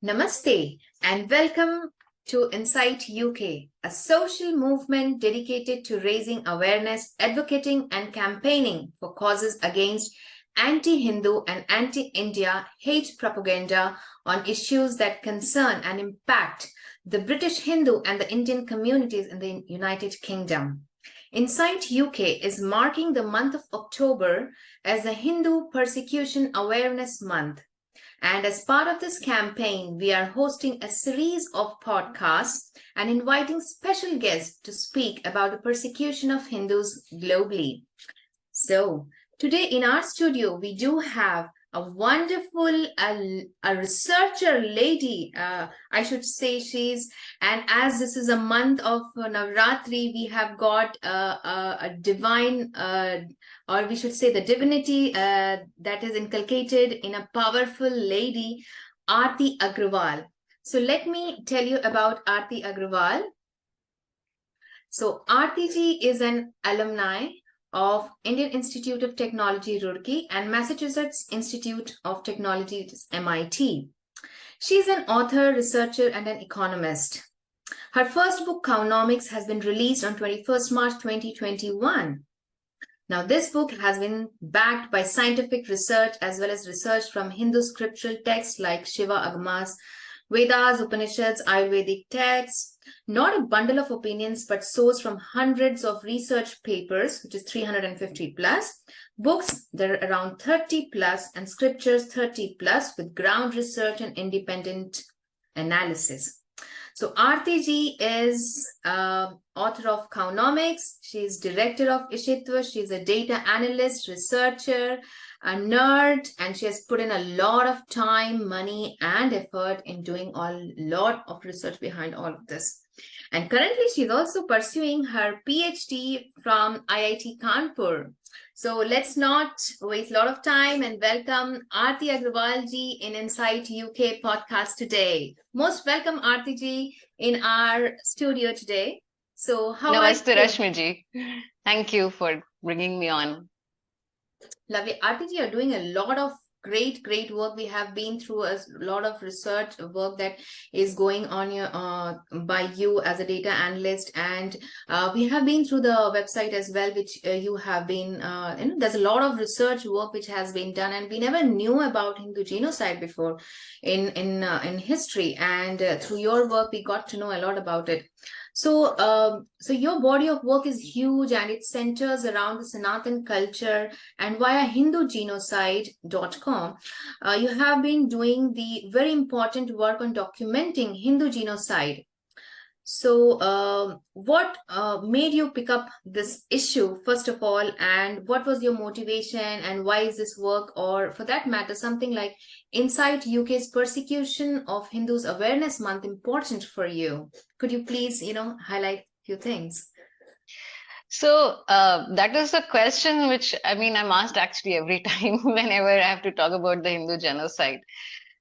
Namaste and welcome to Insight UK, a social movement dedicated to raising awareness, advocating, and campaigning for causes against anti-Hindu and anti-India hate propaganda on issues that concern and impact the British Hindu and the Indian communities in the United Kingdom. Insight UK is marking the month of October as the Hindu Persecution Awareness Month. And as part of this campaign, we are hosting a series of podcasts and inviting special guests to speak about the persecution of Hindus globally. So, today in our studio, we do have a wonderful a researcher lady. I should say and as this is a month of Navratri, we have got a divine or we should say the divinity that is inculcated in a powerful lady, Arti Agarwal. So let me tell you about Arti Agarwal. So Arti ji is an alumni of Indian Institute of Technology, Roorkee, and Massachusetts Institute of Technology, which is MIT. She is an author, researcher, and an economist. Her first book, Cownomics, has been released on 21st March 2021. Now, this book has been backed by scientific research as well as research from Hindu scriptural texts like Shiva Agamas, Vedas, Upanishads, Ayurvedic texts, not a bundle of opinions, but sourced from hundreds of research papers, which is 350 plus, books that are around 30 plus, and scriptures 30 plus with ground research and independent analysis. So Arti ji is author of Cownomics. She is director of Ishitva. She is a data analyst, researcher, a nerd, and she has put in a lot of time, money, and effort in doing a lot of research behind all of this. And currently, she's also pursuing her PhD from IIT Kanpur. So let's not waste a lot of time and welcome Arti Agarwal ji in Insight UK podcast today. Most welcome, Arti ji, in our studio today. So how Namaste, are you? Rashmi ji. Thank you for bringing me on. Lovely. Arti ji, you're doing a lot of great work. We have been through a lot of research work that is going on by you as a data analyst, and we have been through the website as well, which you have been there's a lot of research work which has been done, and we never knew about Hindu genocide before in history, and through your work we got to know a lot about it. So your body of work is huge, and it centers around the Sanatan culture, and via HinduGenocide.com, you have been doing the very important work on documenting Hindu genocide. So what made you pick up this issue, first of all, and what was your motivation, and why is this work, or for that matter, something like Insight UK's Persecution of Hindus Awareness Month important for you? Could you please, highlight a few things? So that is a question which, I'm asked actually every time whenever I have to talk about the Hindu genocide.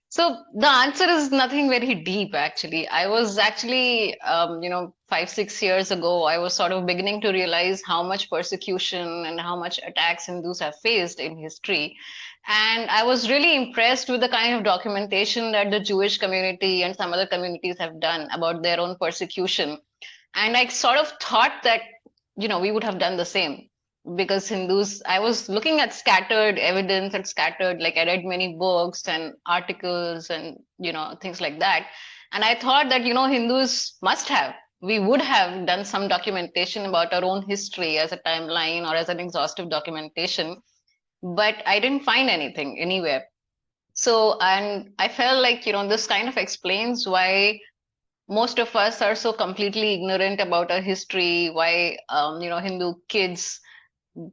So the answer is nothing very deep, actually. I was actually, 5-6 years ago, I was sort of beginning to realize how much persecution and how much attacks Hindus have faced in history. And I was really impressed with the kind of documentation that the Jewish community and some other communities have done about their own persecution. And I sort of thought that, we would have done the same. Because Hindus, I was looking at scattered evidence and I read many books and articles and, things like that. And I thought that, Hindus we would have done some documentation about our own history as a timeline or as an exhaustive documentation, but I didn't find anything anywhere. So, and I felt like, this kind of explains why most of us are so completely ignorant about our history, why, Hindu kids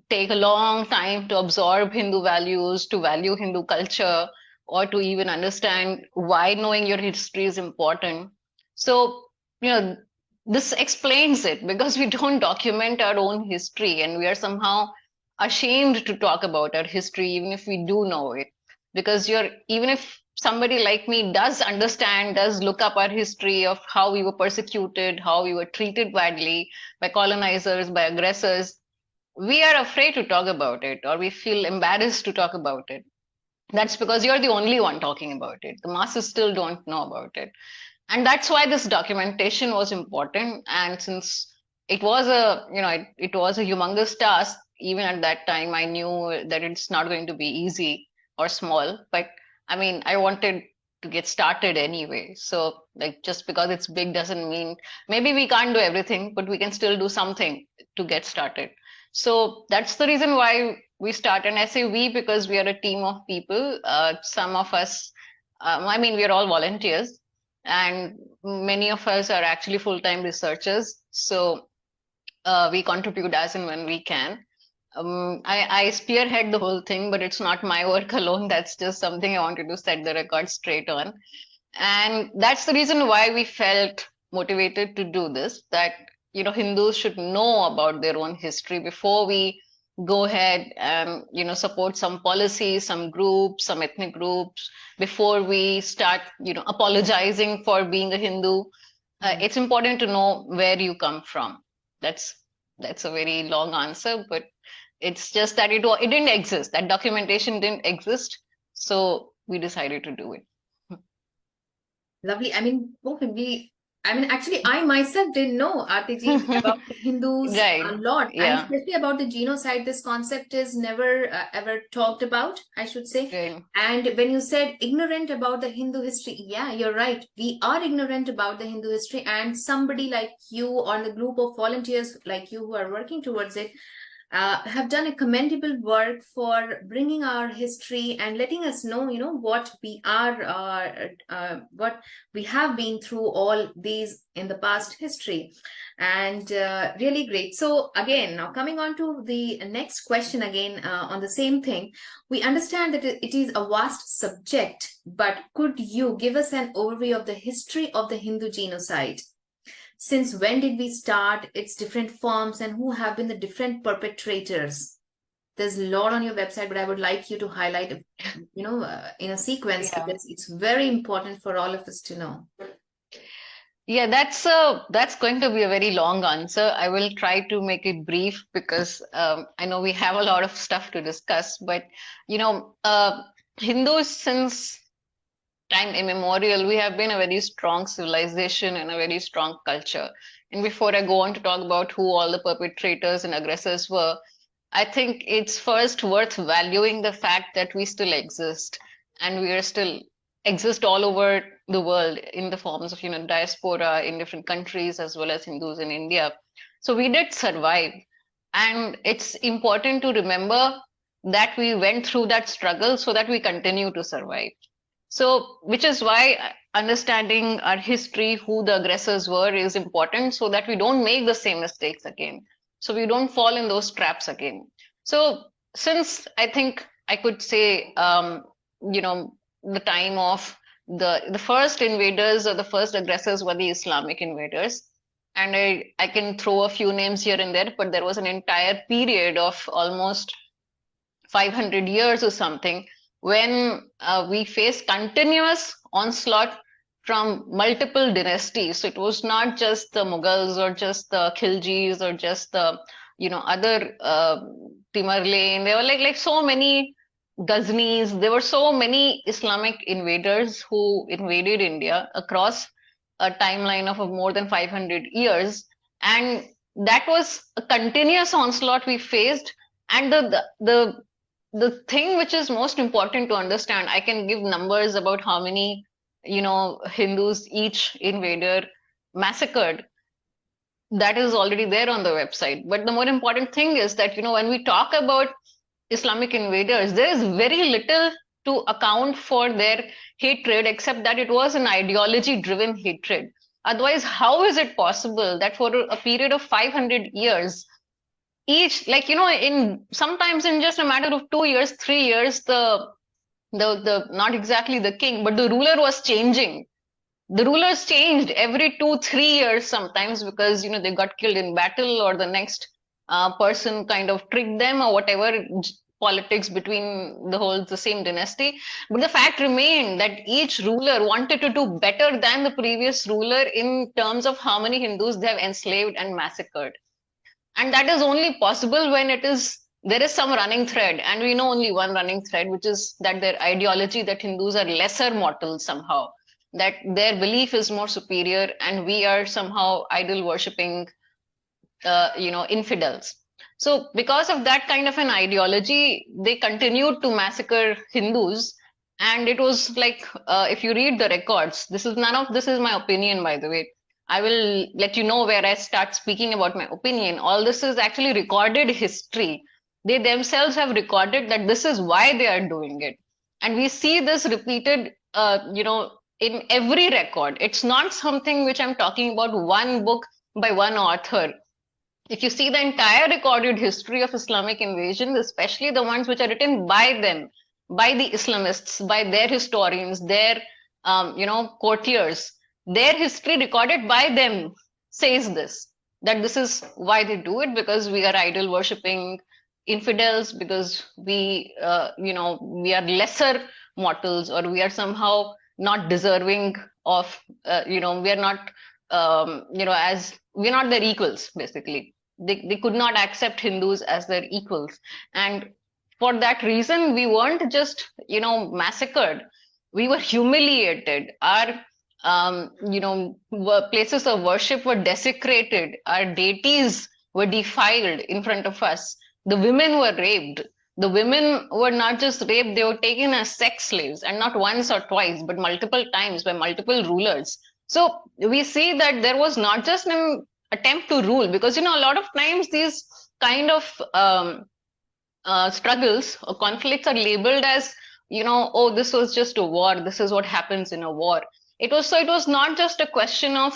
take a long time to absorb Hindu values, to value Hindu culture, or to even understand why knowing your history is important. So, this explains it, because we don't document our own history, and we are somehow ashamed to talk about our history, even if we do know it. Because even if somebody like me does look up our history of how we were persecuted, how we were treated badly by colonizers, by aggressors, we are afraid to talk about it, or we feel embarrassed to talk about it. That's because you're the only one talking about it. The masses still don't know about it. And that's why this documentation was important. And since it was a, it was a humongous task, even at that time, I knew that it's not going to be easy or small. But I mean, I wanted to get started anyway. So, like, just because it's big doesn't mean maybe we can't do everything, but we can still do something to get started. So that's the reason why we start. And I say we because we are a team of people. Some of us, I mean, we are all volunteers, and many of us are actually full-time researchers. So we contribute as and when we can. I spearhead the whole thing, but it's not my work alone. That's just something I wanted to set the record straight on. And that's the reason why we felt motivated to do this, that, Hindus should know about their own history before we go ahead and, support some policies, some groups, some ethnic groups, before we start, apologizing for being a Hindu. It's important to know where you come from. That's a very long answer, but it's just that it didn't exist. That documentation didn't exist, so we decided to do it. Lovely. I mean, actually, I myself didn't know, Arti about the Hindus Right. a lot, and Yeah. especially about the genocide. This concept is never ever talked about, I should say. Right. And when you said ignorant about the Hindu history, yeah, you're right. We are ignorant about the Hindu history, and somebody like you or the group of volunteers like you who are working towards it have done a commendable work for bringing our history and letting us know, what we are, what we have been through all these in the past history. And really great. So again, now coming on to the next question again on the same thing, we understand that it is a vast subject, but could you give us an overview of the history of the Hindu genocide? Since when did we start, its different forms, and who have been the different perpetrators? There's a lot on your website, but I would like you to highlight, in a sequence, because it's very important for all of us to know. Yeah, that's going to be a very long answer. I will try to make it brief because I know we have a lot of stuff to discuss. But Hindus, since time immemorial, we have been a very strong civilization and a very strong culture. And before I go on to talk about who all the perpetrators and aggressors were, I think it's first worth valuing the fact that we still exist, and we are still exist all over the world in the forms of diaspora in different countries, as well as Hindus in India. So we did survive, and it's important to remember that we went through that struggle so that we continue to survive. So, which is why understanding our history, who the aggressors were, is important so that we don't make the same mistakes again. So we don't fall in those traps again. So, since I think I could say, the time of the first invaders or the first aggressors were the Islamic invaders. And I can throw a few names here and there, but there was an entire period of almost 500 years or something when we faced continuous onslaught from multiple dynasties. So it was not just the Mughals or just the Khiljis or just the other Timurlane. There were like so many Ghaznis. There were so many Islamic invaders who invaded India across a timeline of more than 500 years, and that was a continuous onslaught we faced. And the thing which is most important to understand, I can give numbers about how many, Hindus each invader massacred. That is already there on the website. But the more important thing is that, when we talk about Islamic invaders, there is very little to account for their hatred, except that it was an ideology-driven hatred. Otherwise, how is it possible that for a period of 500 years, each in sometimes in just a matter of 2 years, 3 years, the not exactly the king, but the ruler was changing. The rulers changed every 2-3 years sometimes, because they got killed in battle, or the next person kind of tricked them, or whatever politics between the same dynasty. But the fact remained that each ruler wanted to do better than the previous ruler in terms of how many Hindus they have enslaved and massacred. And that is only possible when it is there is some running thread, and we know only one running thread, which is that their ideology that Hindus are lesser mortals somehow, that their belief is more superior, and we are somehow idol worshipping, infidels. So because of that kind of an ideology, they continued to massacre Hindus. And it was like, if you read the records, none of this is my opinion, by the way. I will let you know where I start speaking about my opinion. All this is actually recorded history. They themselves have recorded that this is why they are doing it. And we see this repeated, in every record. It's not something which I'm talking about one book by one author. If you see the entire recorded history of Islamic invasion, especially the ones which are written by them, by the Islamists, by their historians, their courtiers, their history recorded by them says this, that this is why they do it, because we are idol worshipping infidels, because we we are lesser mortals, or we are somehow not deserving of we are not as we're not their equals. Basically, they could not accept Hindus as their equals, and for that reason we weren't just massacred, we were humiliated. Our places of worship were desecrated, our deities were defiled in front of us, the women were raped. The women were not just raped, they were taken as sex slaves, and not once or twice, but multiple times by multiple rulers. So we see that there was not just an attempt to rule, because a lot of times these kind of struggles or conflicts are labeled as oh, this was just a war, this is what happens in a war. It was not just a question of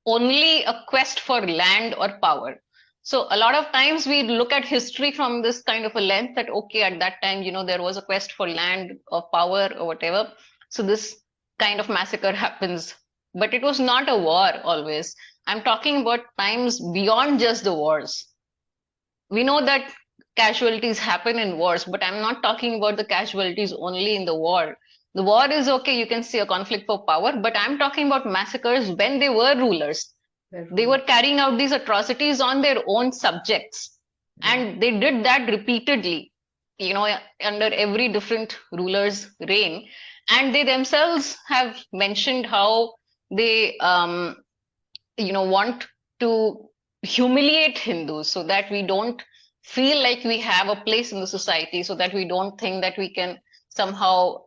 only a quest for land or power. So a lot of times we look at history from this kind of a lens, that okay, at that time there was a quest for land or power or whatever, so this kind of massacre happens. But it was not a war always. I'm talking about times beyond just the wars. We know that casualties happen in wars, but I'm not talking about the casualties only in the war. The war is okay, you can see a conflict for power, but I'm talking about massacres when they were rulers. They were carrying out these atrocities on their own subjects. And they did that repeatedly, under every different ruler's reign. And they themselves have mentioned how they, want to humiliate Hindus so that we don't feel like we have a place in the society, so that we don't think that we can somehow,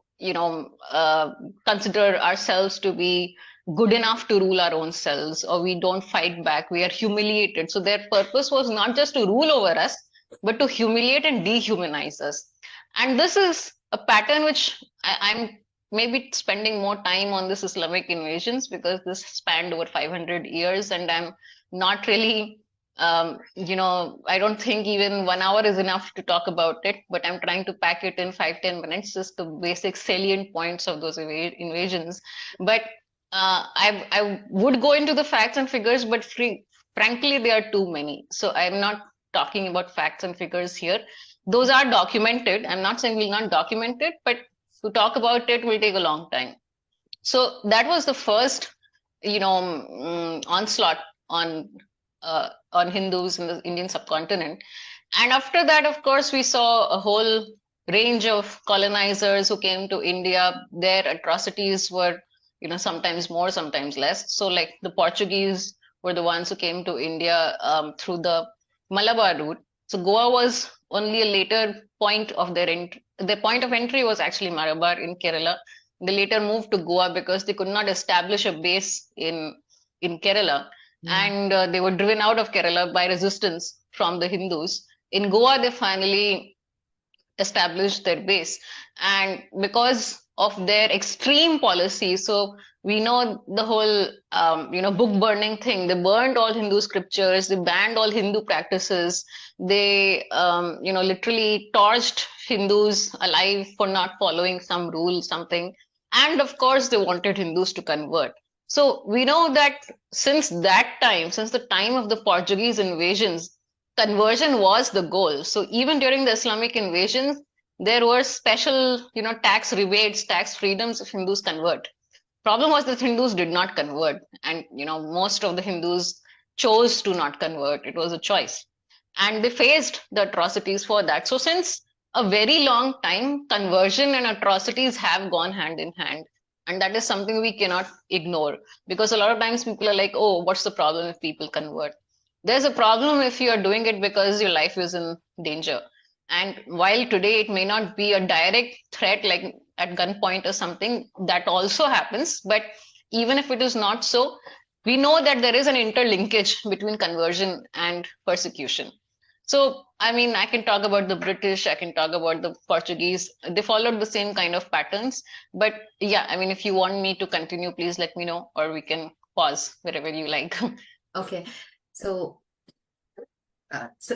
consider ourselves to be good enough to rule our own selves, or we don't fight back, we are humiliated. So their purpose was not just to rule over us, but to humiliate and dehumanize us. And this is a pattern which I'm maybe spending more time on this Islamic invasions, because this spanned over 500 years, and I'm not really I don't think even 1 hour is enough to talk about it, but I'm trying to pack it in 5-10 minutes, just the basic salient points of those invasions. But I would go into the facts and figures, but frankly, they are too many. So I'm not talking about facts and figures here. Those are documented. I'm not saying we'll not document it, but to talk about it will take a long time. So that was the first, onslaught on Hindus in the Indian subcontinent. And after that, of course, we saw a whole range of colonizers who came to India. Their atrocities were, sometimes more, sometimes less. So like the Portuguese were the ones who came to India through the Malabar route. So Goa was only a later point of their entry. The point of entry was actually Malabar in Kerala. They later moved to Goa because they could not establish a base in Kerala. And they were driven out of Kerala by resistance from the Hindus. In Goa, they finally established their base. And because of their extreme policy, so we know the whole, book burning thing. They burned all Hindu scriptures. They banned all Hindu practices. They, literally torched Hindus alive for not following some rule, something. And of course, they wanted Hindus to convert. So we know that since that time, since the time of the Portuguese invasions, conversion was the goal. So even during the Islamic invasions, there were special, tax rebates, tax freedoms if Hindus convert. Problem was that Hindus did not convert. And, most of the Hindus chose to not convert. It was a choice. and they faced the atrocities for that. So since a very long time, conversion and atrocities have gone hand in hand. And that is something we cannot ignore, because a lot of times people are like, oh, what's the problem if people convert? There's a problem if you are doing it because your life is in danger. And while today it may not be a direct threat like at gunpoint or something, that also happens. But even if it is not so, we know that there is an interlinkage between conversion and persecution. So, I mean, I can talk about the British, I can talk about the Portuguese. They followed the same kind of patterns. But yeah, I mean, if you want me to continue, please let me know, or we can pause wherever you like. Okay, so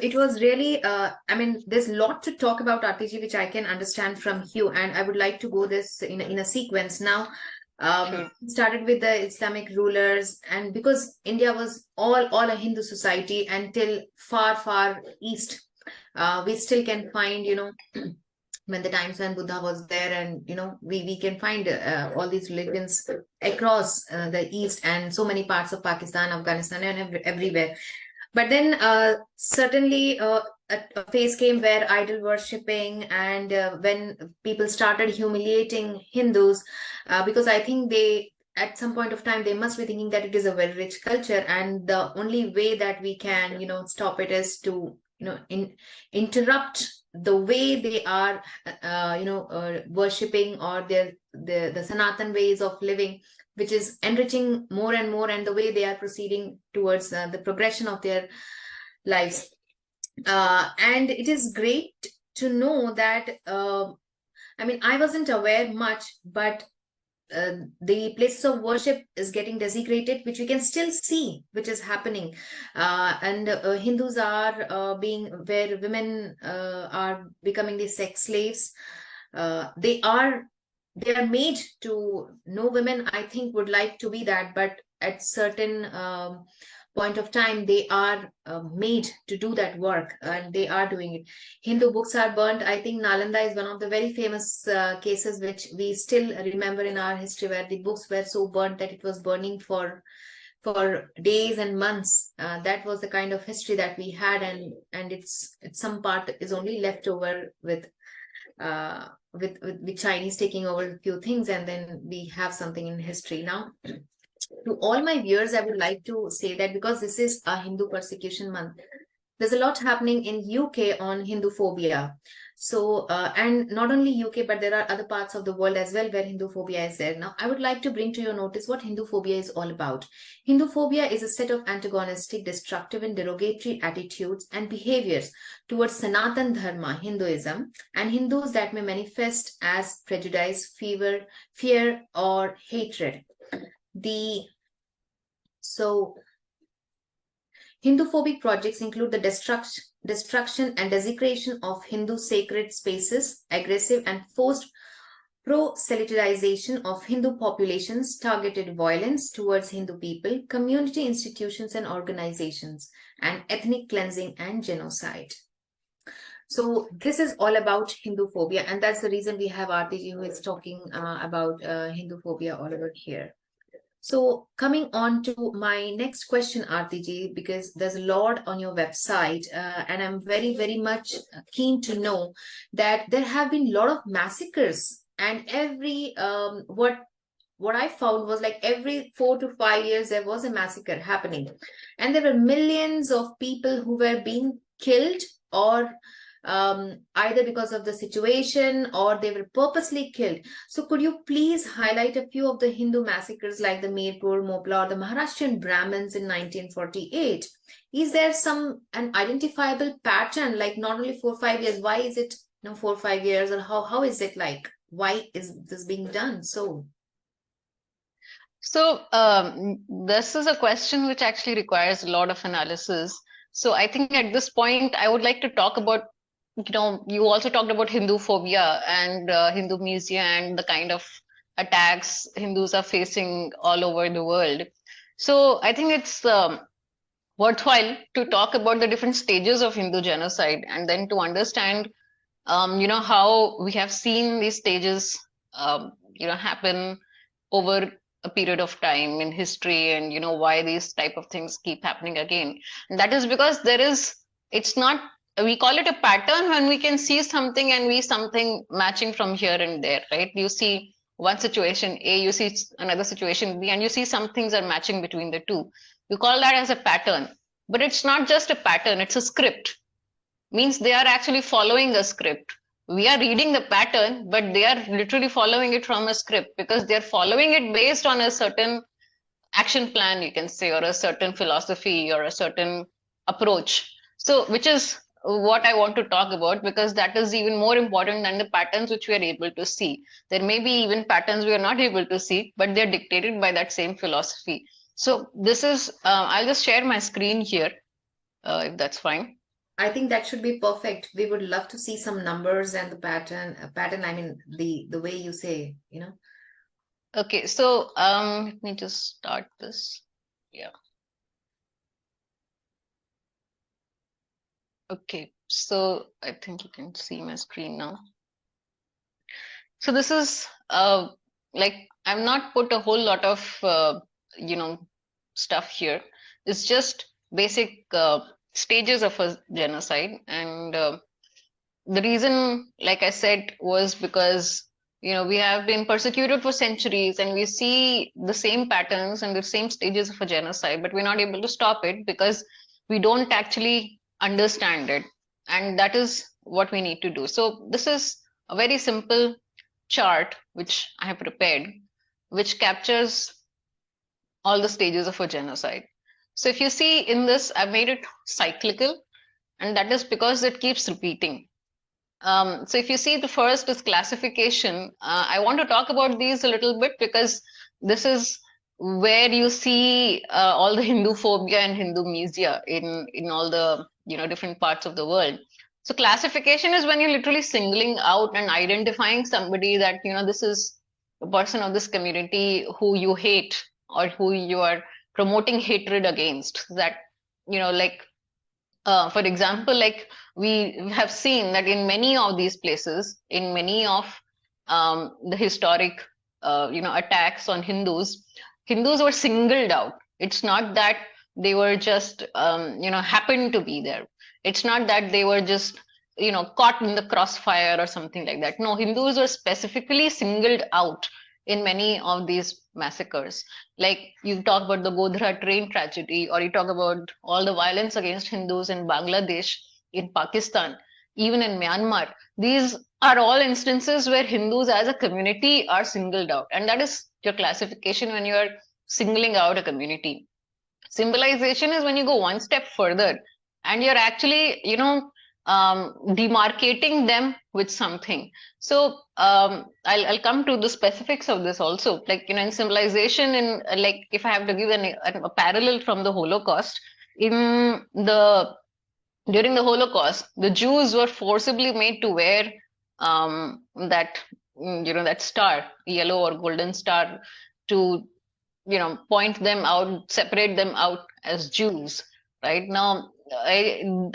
it was really, I mean, there's a lot to talk about RPG, which I can understand from you, and I would like to go this in a sequence now. Sure. Started with the Islamic rulers, and because India was all a Hindu society until far east, we still can find, when the times when Buddha was there, and we can find all these religions across the east and so many parts of Pakistan, Afghanistan, and everywhere. But then certainly a phase came where idol worshipping, and when people started humiliating Hindus, because I think they, at some point of time, they must be thinking that it is a very rich culture, and the only way that we can, stop it is to, interrupt the way they are, worshipping, or the Sanatan ways of living, which is enriching more and more, and the way they are proceeding towards the progression of their lives. And it is great to know that, I mean, I wasn't aware much, but the places of worship is getting desecrated, which we can still see, which is happening. And Hindus are being, where women are becoming the sex slaves. They are made to, no women, I think, would like to be that, but at certain point of time, they are made to do that work, and they are doing it. Hindu books are burnt. I think Nalanda is one of the very famous cases which we still remember in our history, where the books were so burnt that it was burning for days and months. That was the kind of history that we had, and it's some part is only left over with Chinese taking over a few things, and then we have something in history now. To all my viewers, I would like to say that because this is a Hindu persecution month, there's a lot happening in UK on Hinduphobia. So, and not only UK, but there are other parts of the world as well where Hinduphobia is there. Now, I would like to bring to your notice what Hinduphobia is all about. Hinduphobia is a set of antagonistic, destructive, and derogatory attitudes and behaviors towards Sanatan Dharma, Hinduism, and Hindus that may manifest as prejudice, fear, or hatred. Hinduphobic projects include the destruction and desecration of Hindu sacred spaces, aggressive and forced proselytization of Hindu populations, targeted violence towards Hindu people, community institutions and organizations, and ethnic cleansing and genocide. So this is all about Hinduphobia, and that's the reason we have Arti who is talking about Hinduphobia all over here. So coming on to my next question, Arti, because there's a lot on your website, and I'm very much keen to know that there have been a lot of massacres, and every what I found was like every 4 to 5 years there was a massacre happening, and there were millions of people who were being killed, or either because of the situation, or they were purposely killed. So could you please highlight a few of the Hindu massacres like the Mirpur, Mopla, or the Maharashtrian Brahmins in 1948? Is there an identifiable pattern, like not only 4 or 5 years, why is it 4 or 5 years, or how is it, like, why is this being done? So this is a question which actually requires a lot of analysis. So I think at this point, I would like to talk about, you also talked about Hinduphobia and Hinduphobia and the kind of attacks Hindus are facing all over the world. So I think it's worthwhile to talk about the different stages of Hindu genocide, and then to understand, how we have seen these stages, happen over a period of time in history, and why these type of things keep happening again. And that is because there is it's not, we call it a pattern when we can see something and we something matching from here and there, right? You see one situation A, you see another situation B, and you see some things are matching between the two. You call that as a pattern. But it's not just a pattern, it's a script. Means they are actually following a script. We are reading the pattern, but they are literally following it from a script because they're following it based on a certain action plan, you can say, or a certain philosophy or a certain approach. So, which is what I want to talk about, because that is even more important than the patterns which we are able to see. There may be even patterns we are not able to see, but they're dictated by that same philosophy. So, this is, I'll just share my screen here, if that's fine. I think that should be perfect. We would love to see some numbers and the pattern, I mean, the way you say, you know. Okay, so let me just start this. Yeah. Okay, so I think you can see my screen now. So this is like I've not put a whole lot of you know stuff here. It's just basic stages of a genocide, and the reason, like I said, was because we have been persecuted for centuries, and we see the same patterns and the same stages of a genocide, but we're not able to stop it because we don't actually understand it, and that is what we need to do. So this is a very simple chart which I have prepared, which captures all the stages of a genocide. So if you see in this, I've made it cyclical, and that is because it keeps repeating. So if you see, the first is classification. I want to talk about these a little bit because this is where you see all the Hinduphobia and Hindumesia in all the different parts of the world. So classification is when you're literally singling out and identifying somebody that this is a person of this community who you hate or who you are promoting hatred against. That like for example, like we have seen that in many of these places, in many of the historic attacks on Hindus were singled out. It's not that they were just happened to be there. It's not that they were just caught in the crossfire or something like that. No, Hindus were specifically singled out in many of these massacres. Like you talk about the Godhra train tragedy, or you talk about all the violence against Hindus in Bangladesh, in Pakistan, even in Myanmar. These are all instances where Hindus as a community are singled out. And that is your classification when you are singling out a community. Symbolization is when you go one step further and you're actually, demarcating them with something. So I'll come to the specifics of this also. Like, in symbolization, in like if I have to give a parallel from the Holocaust, during the Holocaust, the Jews were forcibly made to wear that that star, yellow or golden star, to point them out, separate them out as Jews. Right now,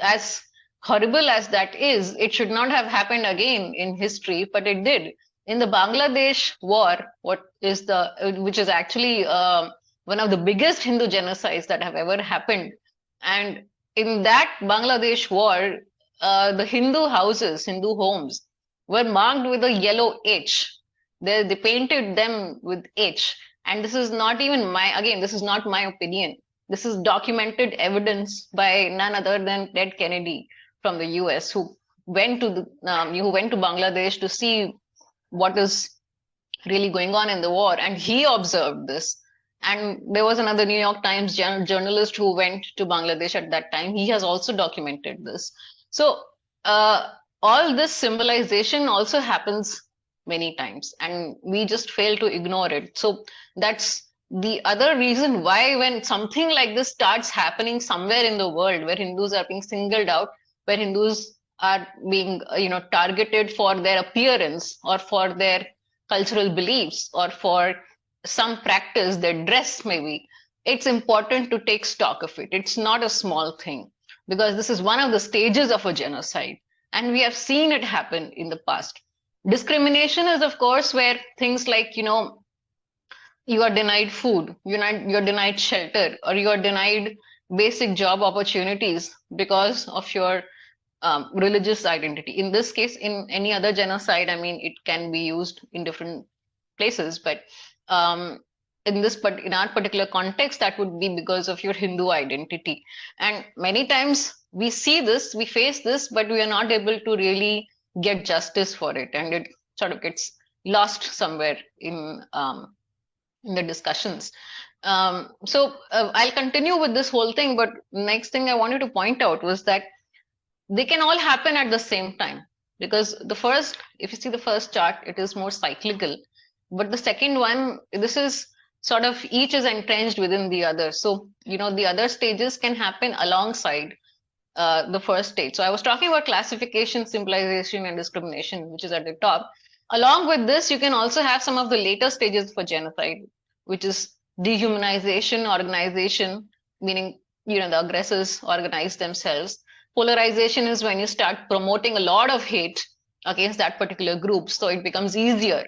as horrible as that is, it should not have happened again in history, but it did. In the Bangladesh war, which is actually one of the biggest Hindu genocides that have ever happened, and in that Bangladesh war, the Hindu houses, Hindu homes, were marked with a yellow H. They painted them with H. And this is not even this is not my opinion. This is documented evidence by none other than Ted Kennedy from the US, who went to Bangladesh to see what is really going on in the war, and he observed this. And there was another New York Times journalist who went to Bangladesh at that time. He has also documented this. So all this symbolization also happens many times, and we just fail to ignore it. So that's the other reason why, when something like this starts happening somewhere in the world where Hindus are being singled out, where Hindus are being targeted for their appearance or for their cultural beliefs or for some practice, their dress maybe, it's important to take stock of it. It's not a small thing, because this is one of the stages of a genocide, and we have seen it happen in the past. Discrimination is, of course, where things like, you are denied food, you're denied shelter, or you are denied basic job opportunities because of your religious identity. In this case, in any other genocide, I mean, it can be used in different places, but um, in our particular context, that would be because of your Hindu identity. And many times we see this, we face this, but we are not able to really get justice for it, and it sort of gets lost somewhere in the discussions. I'll continue with this whole thing, but next thing I wanted to point out was that they can all happen at the same time, because the first, if you see the first chart, it is more cyclical, but the second one, this is sort of each is entrenched within the other. So the other stages can happen alongside the first stage. So I was talking about classification, symbolization, and discrimination, which is at the top. Along with this, you can also have some of the later stages for genocide, which is dehumanization, organization, meaning the aggressors organize themselves. Polarization is when you start promoting a lot of hate against that particular group, so it becomes easier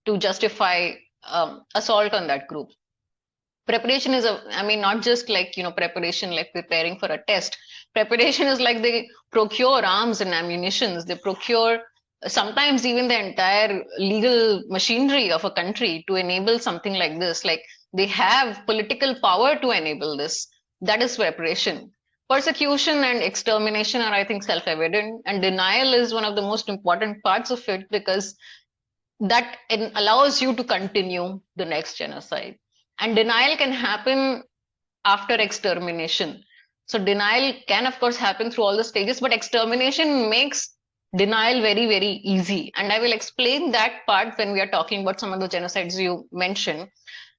to justify assault on that group. Preparation is not just like preparation like preparing for a test. Preparation is like they procure arms and ammunitions, they procure sometimes even the entire legal machinery of a country to enable something like this. Like they have political power to enable this. That is preparation. Persecution and extermination are, I think, self-evident, and denial is one of the most important parts of it, because that allows you to continue the next genocide. And denial can happen after extermination. So denial can, of course, happen through all the stages, but extermination makes denial very, very easy. And I will explain that part when we are talking about some of the genocides you mentioned.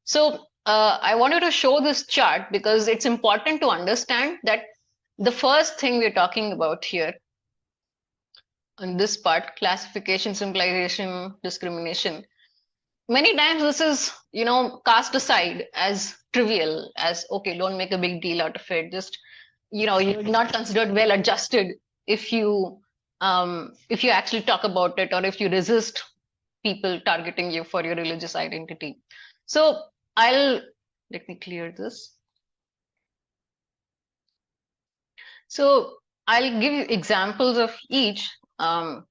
So I wanted to show this chart because it's important to understand that the first thing we're talking about here on this part, classification, symbolization, discrimination, many times this is cast aside as trivial, as okay, don't make a big deal out of it, just you're not considered well adjusted if you actually talk about it, or if you resist people targeting you for your religious identity. So let me clear this. So I'll give you examples of each, and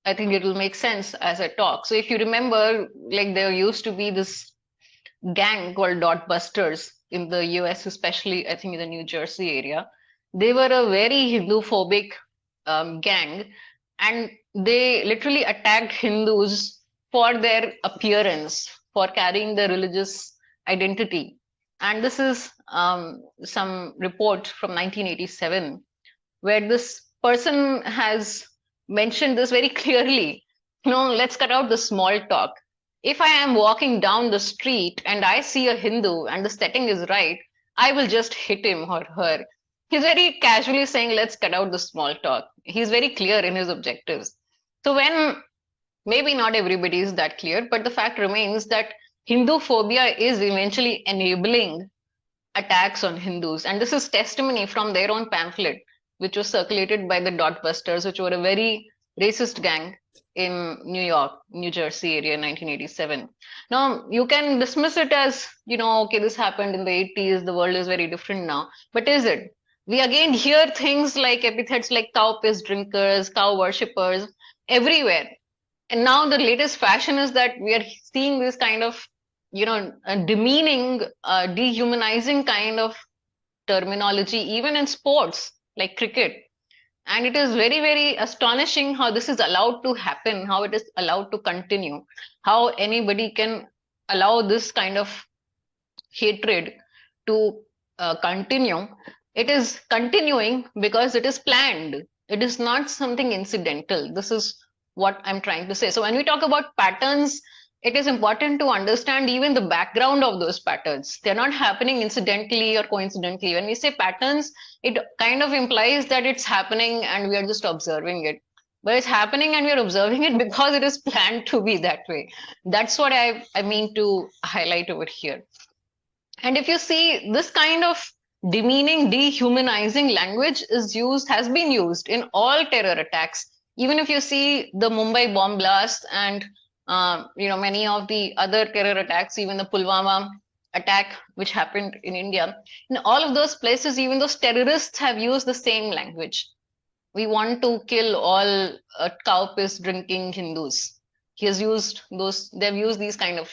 I think it will make sense as I talk. So if you remember, like there used to be this gang called Dot Busters in the US, especially I think in the New Jersey area. They were a very Hindu-phobic gang, and they literally attacked Hindus for their appearance, for carrying their religious identity. And this is some report from 1987, where this person has mentioned this very clearly. Let's cut out the small talk. If I am walking down the street and I see a Hindu and the setting is right, I will just hit him or her. He's very casually saying, let's cut out the small talk. He's very clear in his objectives. So when maybe not everybody is that clear, but the fact remains that Hinduphobia is eventually enabling attacks on Hindus. And this is testimony from their own pamphlet, which was circulated by the Dot Busters, which were a very racist gang in New York, New Jersey area in 1987. Now, you can dismiss it as, okay, this happened in the 80s, the world is very different now. But is it? We again hear things like epithets like cow piss drinkers, cow worshippers everywhere. And now the latest fashion is that we are seeing this kind of, a demeaning, dehumanizing kind of terminology, even in sports like cricket. And it is very, very astonishing how this is allowed to happen, how it is allowed to continue, how anybody can allow this kind of hatred to continue. It is continuing because it is planned. It is not something incidental. This is what I'm trying to say. So when we talk about patterns, it is important to understand even the background of those patterns. They're not happening incidentally or coincidentally. When we say patterns, it kind of implies that it's happening and we are just observing it. But it's happening and we're observing it because it is planned to be that way. That's what I mean to highlight over here. And if you see, this kind of demeaning, dehumanizing language has been used in all terror attacks. Even if you see the Mumbai bomb blast and many of the other terror attacks, even the Pulwama attack which happened in India, in all of those places, even those terrorists have used the same language. We want to kill all cow piss drinking Hindus. He has used those, they've used these kind of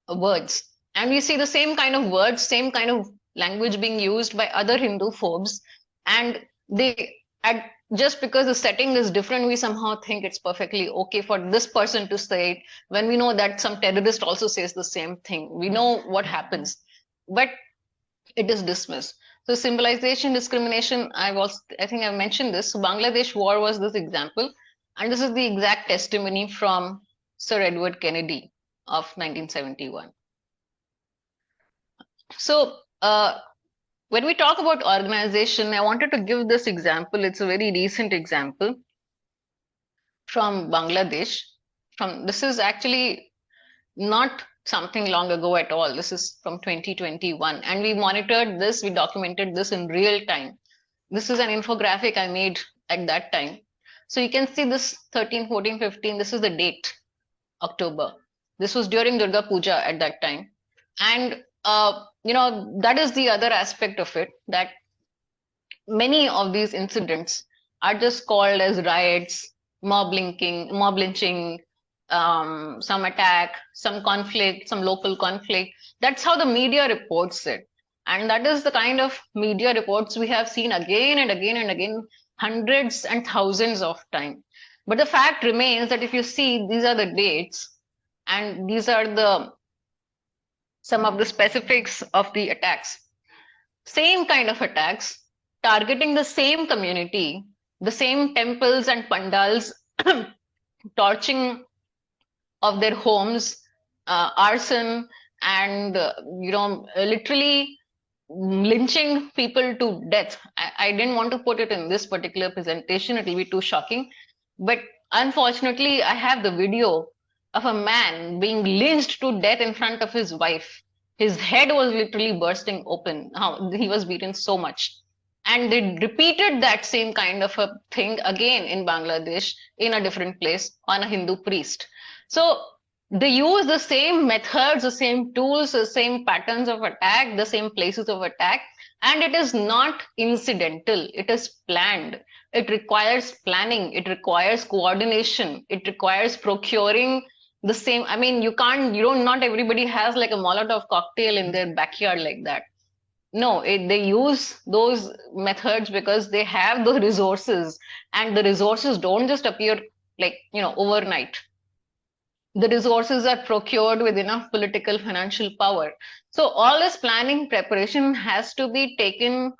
words. And we see the same kind of words, same kind of language being used by other Hindu phobes. And they, at, just because the setting is different, we somehow think it's perfectly okay for this person to say it, when we know that some terrorist also says the same thing. We know what happens, but it is dismissed. So symbolization, discrimination, I think I've mentioned this. So Bangladesh war was this example, and this is the exact testimony from Sir Edward Kennedy of 1971. So when we talk about organization, I wanted to give this example. It's a very recent example from Bangladesh. This is actually not something long ago at all. This is from 2021, and we monitored this, we documented this in real time. This is an infographic I made at that time. So you can see this 13, 14, 15, this is the date, October. This was during Durga Puja at that time. And that is the other aspect of it, that many of these incidents are just called as riots, mob lynching, some attack, some conflict, some local conflict. That's how the media reports it. And that is the kind of media reports we have seen again and again and again, hundreds and thousands of times. But the fact remains that if you see, these are the dates, and these are some of the specifics of the attacks. Same kind of attacks, targeting the same community, the same temples and pandals, torching of their homes, arson, and literally lynching people to death. I didn't want to put it in this particular presentation, it will be too shocking, but unfortunately I have the video of a man being lynched to death in front of his wife. His head was literally bursting open. He was beaten so much. And they repeated that same kind of a thing again in Bangladesh in a different place on a Hindu priest. So they use the same methods, the same tools, the same patterns of attack, the same places of attack, and it is not incidental. It is planned. It requires planning. It requires coordination. It requires procuring the same. I mean, not everybody has like a Molotov cocktail in their backyard like that. No, they use those methods because they have the resources, and the resources don't just appear like, overnight. The resources are procured with enough political financial power. So all this planning preparation has to be taken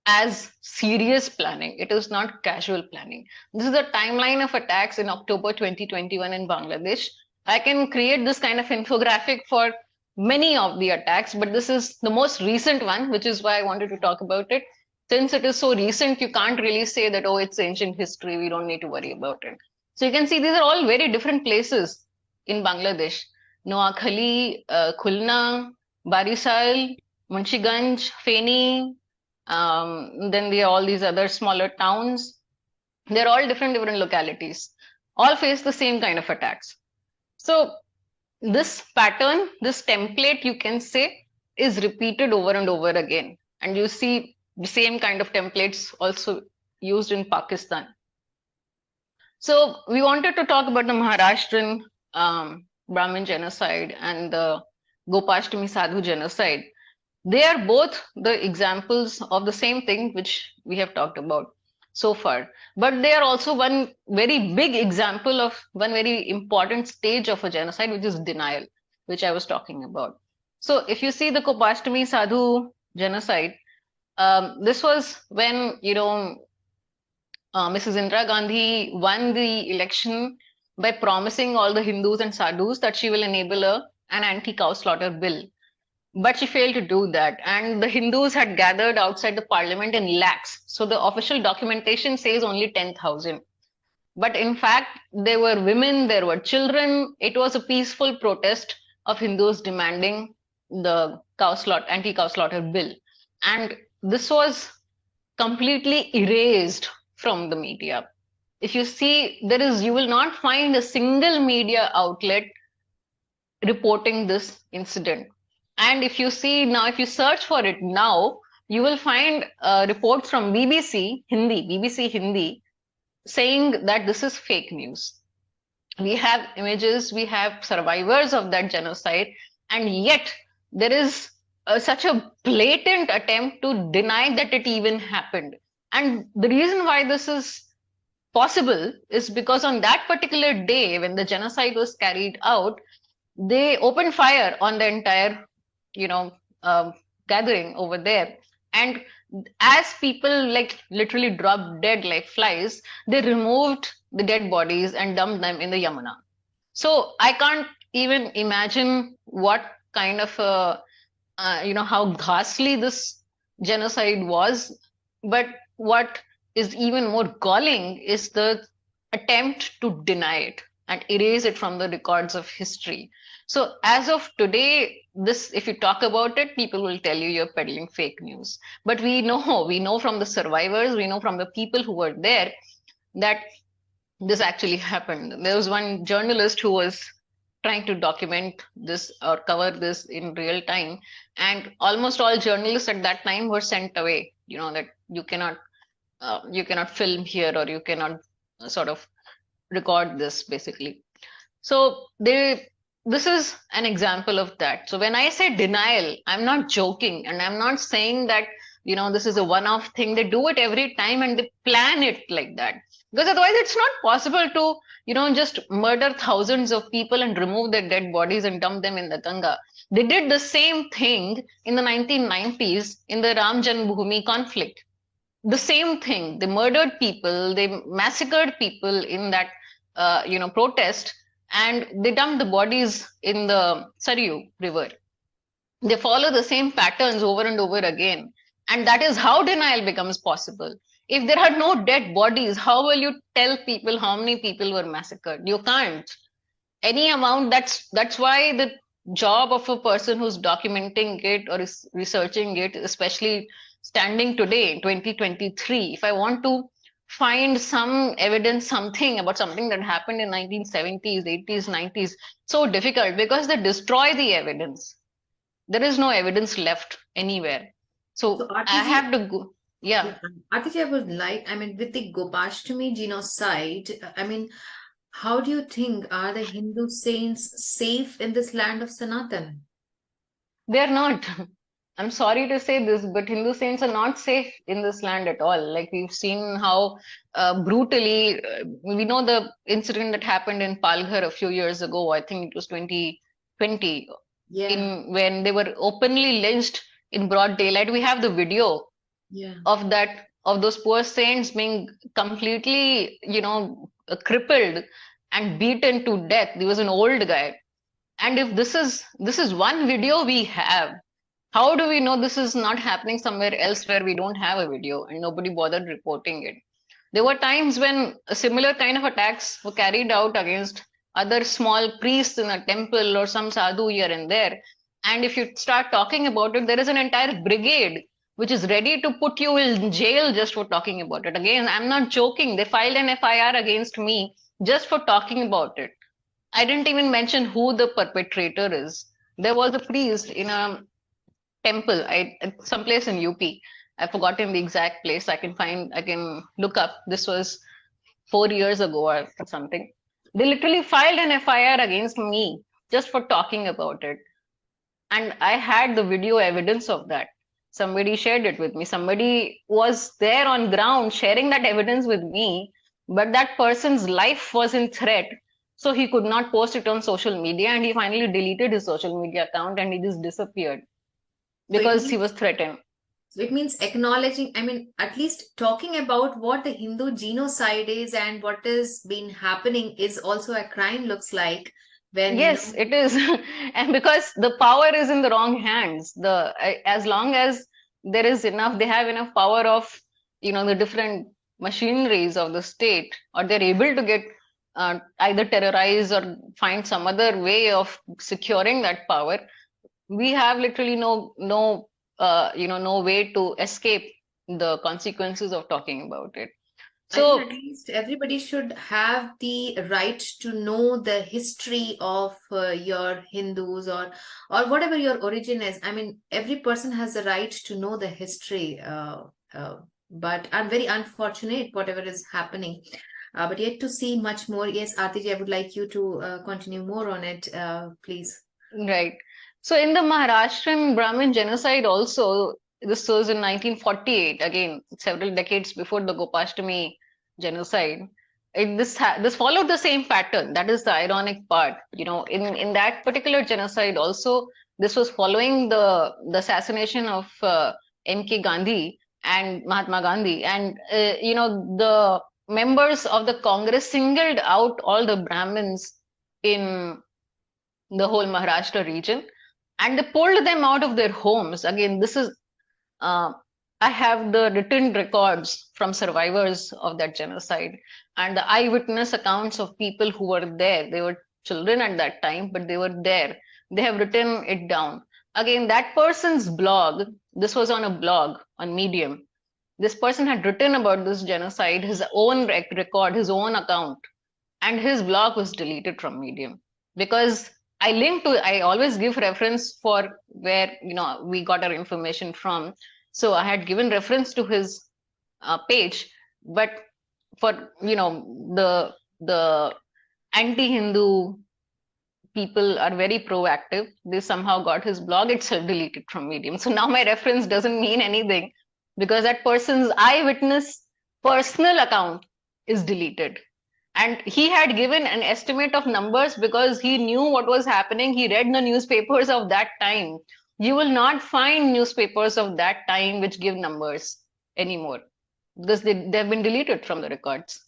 as serious planning. It is not casual planning. This is the timeline of attacks in October 2021 in Bangladesh. I can create this kind of infographic for many of the attacks, but this is the most recent one, which is why I wanted to talk about it. Since it is so recent, you can't really say that, oh, it's ancient history, we don't need to worry about it. So you can see these are all very different places in Bangladesh. Noakhali, Khulna, Barisal, Munshiganj, Feni, then there are all these other smaller towns. They're all different localities. All face the same kind of attacks. So this pattern, this template, you can say, is repeated over and over again. And you see the same kind of templates also used in Pakistan. So we wanted to talk about the Maharashtrian Brahmin genocide and the Gopashtami Sadhu genocide. They are both the examples of the same thing which we have talked about so far. But they are also one very big example of one very important stage of a genocide, which is denial, which I was talking about. So if you see the Gopashtami Sadhu genocide, this was when, Mrs. Indira Gandhi won the election by promising all the Hindus and Sadhus that she will enable an anti-cow slaughter bill. But she failed to do that. And the Hindus had gathered outside the parliament in lakhs. So the official documentation says only 10,000. But in fact, there were women, there were children. It was a peaceful protest of Hindus demanding the anti-cow slaughter bill. And this was completely erased from the media. If you see, you will not find a single media outlet reporting this incident. And if you see now, if you search for it now, you will find reports from BBC Hindi, saying that this is fake news. We have images, we have survivors of that genocide, and yet there is such a blatant attempt to deny that it even happened. And the reason why this is possible is because on that particular day when the genocide was carried out, they opened fire on the entire, you know, gathering over there. And as people like literally dropped dead like flies, they removed the dead bodies and dumped them in the Yamuna. So I can't even imagine what kind of how ghastly this genocide was. But what is even more galling is the attempt to deny it and erase it from the records of history. So as of today, this, if you talk about it, people will tell you you're peddling fake news. But we know from the survivors, we know from the people who were there that this actually happened. There was one journalist who was trying to document this or cover this in real time, and almost all journalists at that time were sent away. You know that you cannot film here, or you cannot sort of record this basically. So this is an example of that. So when I say denial, I'm not joking, and I'm not saying that this is a one-off thing. They do it every time, and they plan it like that, because otherwise it's not possible to just murder thousands of people and remove their dead bodies and dump them in the Ganga. They did the same thing in the 1990s in the Ram Janmabhoomi conflict. The same thing. They murdered people, they massacred people in that protest, and they dumped the bodies in the Saryu river. They follow the same patterns over and over again, and that is how denial becomes possible. If there are no dead bodies, how will you tell people how many people were massacred? You can't. Any amount. That's why the job of a person who's documenting it or is researching it, especially standing today in 2023, if I want to find some evidence, something about something that happened in 1970s, 80s, 90s, so difficult, because they destroy the evidence. There is no evidence left anywhere. So I have to go. Yeah. Arti, I would like, with the Gopashtami genocide, how do you think, are the Hindu saints safe in this land of Sanatan? They're not. I'm sorry to say this, but Hindu saints are not safe in this land at all. Like, we've seen how brutally, we know the incident that happened in Palghar a few years ago. I think it was 2020, when they were openly lynched in broad daylight. We have the video of that, of those poor saints being completely, crippled and beaten to death. He was an old guy. And if this is one video we have, how do we know this is not happening somewhere else where we don't have a video and nobody bothered reporting it? There were times when similar kind of attacks were carried out against other small priests in a temple or some sadhu here and there. And if you start talking about it, there is an entire brigade which is ready to put you in jail just for talking about it. Again, I'm not joking. They filed an FIR against me just for talking about it. I didn't even mention who the perpetrator is. There was a priest in a temple, someplace in UP. I've forgotten the exact place. I can look up. This was 4 years ago or something. They literally filed an FIR against me just for talking about it. And I had the video evidence of that. Somebody shared it with me. Somebody was there on ground sharing that evidence with me, but that person's life was in threat. So he could not post it on social media, and he finally deleted his social media account and he just disappeared because he was threatened. So it means acknowledging, at least talking about what the Hindu genocide is and what has been happening is also a crime, looks like. Yes, it is. And because the power is in the wrong hands, as long as there is enough, they have enough power of, the different machineries of the state, or they're able to get either terrorize or find some other way of securing that power. We have literally no way to escape the consequences of talking about it. I think So at least everybody should have the right to know the history of your Hindus, or whatever your origin is. I mean, every person has the right to know the history. But I'm very unfortunate whatever is happening. But yet to see much more. Yes, Artiji, I would like you to continue more on it, please. right. So in the Maharashtrian Brahmin genocide also, this was in 1948, again, several decades before the Gopashtami genocide. This followed the same pattern. That is the ironic part. In that particular genocide also, this was following the assassination of M.K. Gandhi and Mahatma Gandhi, and the members of the Congress singled out all the Brahmins in the whole Maharashtra region, and they pulled them out of their homes. Again, this is uh, I have the written records from survivors of that genocide and the eyewitness accounts of people who were there. They were children at that time, but they were there. They have written it down. Again, that person's blog, this was on a blog on Medium. This person had written about this genocide, his own record, his own account, and his blog was deleted from Medium because I always give reference for where we got our information from. So I had given reference to his page, but for the anti-Hindu people are very proactive. They somehow got his blog itself deleted from Medium. So now my reference doesn't mean anything because that person's eyewitness personal account is deleted. And he had given an estimate of numbers because he knew what was happening. He read the newspapers of that time. You will not find newspapers of that time which give numbers anymore because they've been deleted from the records.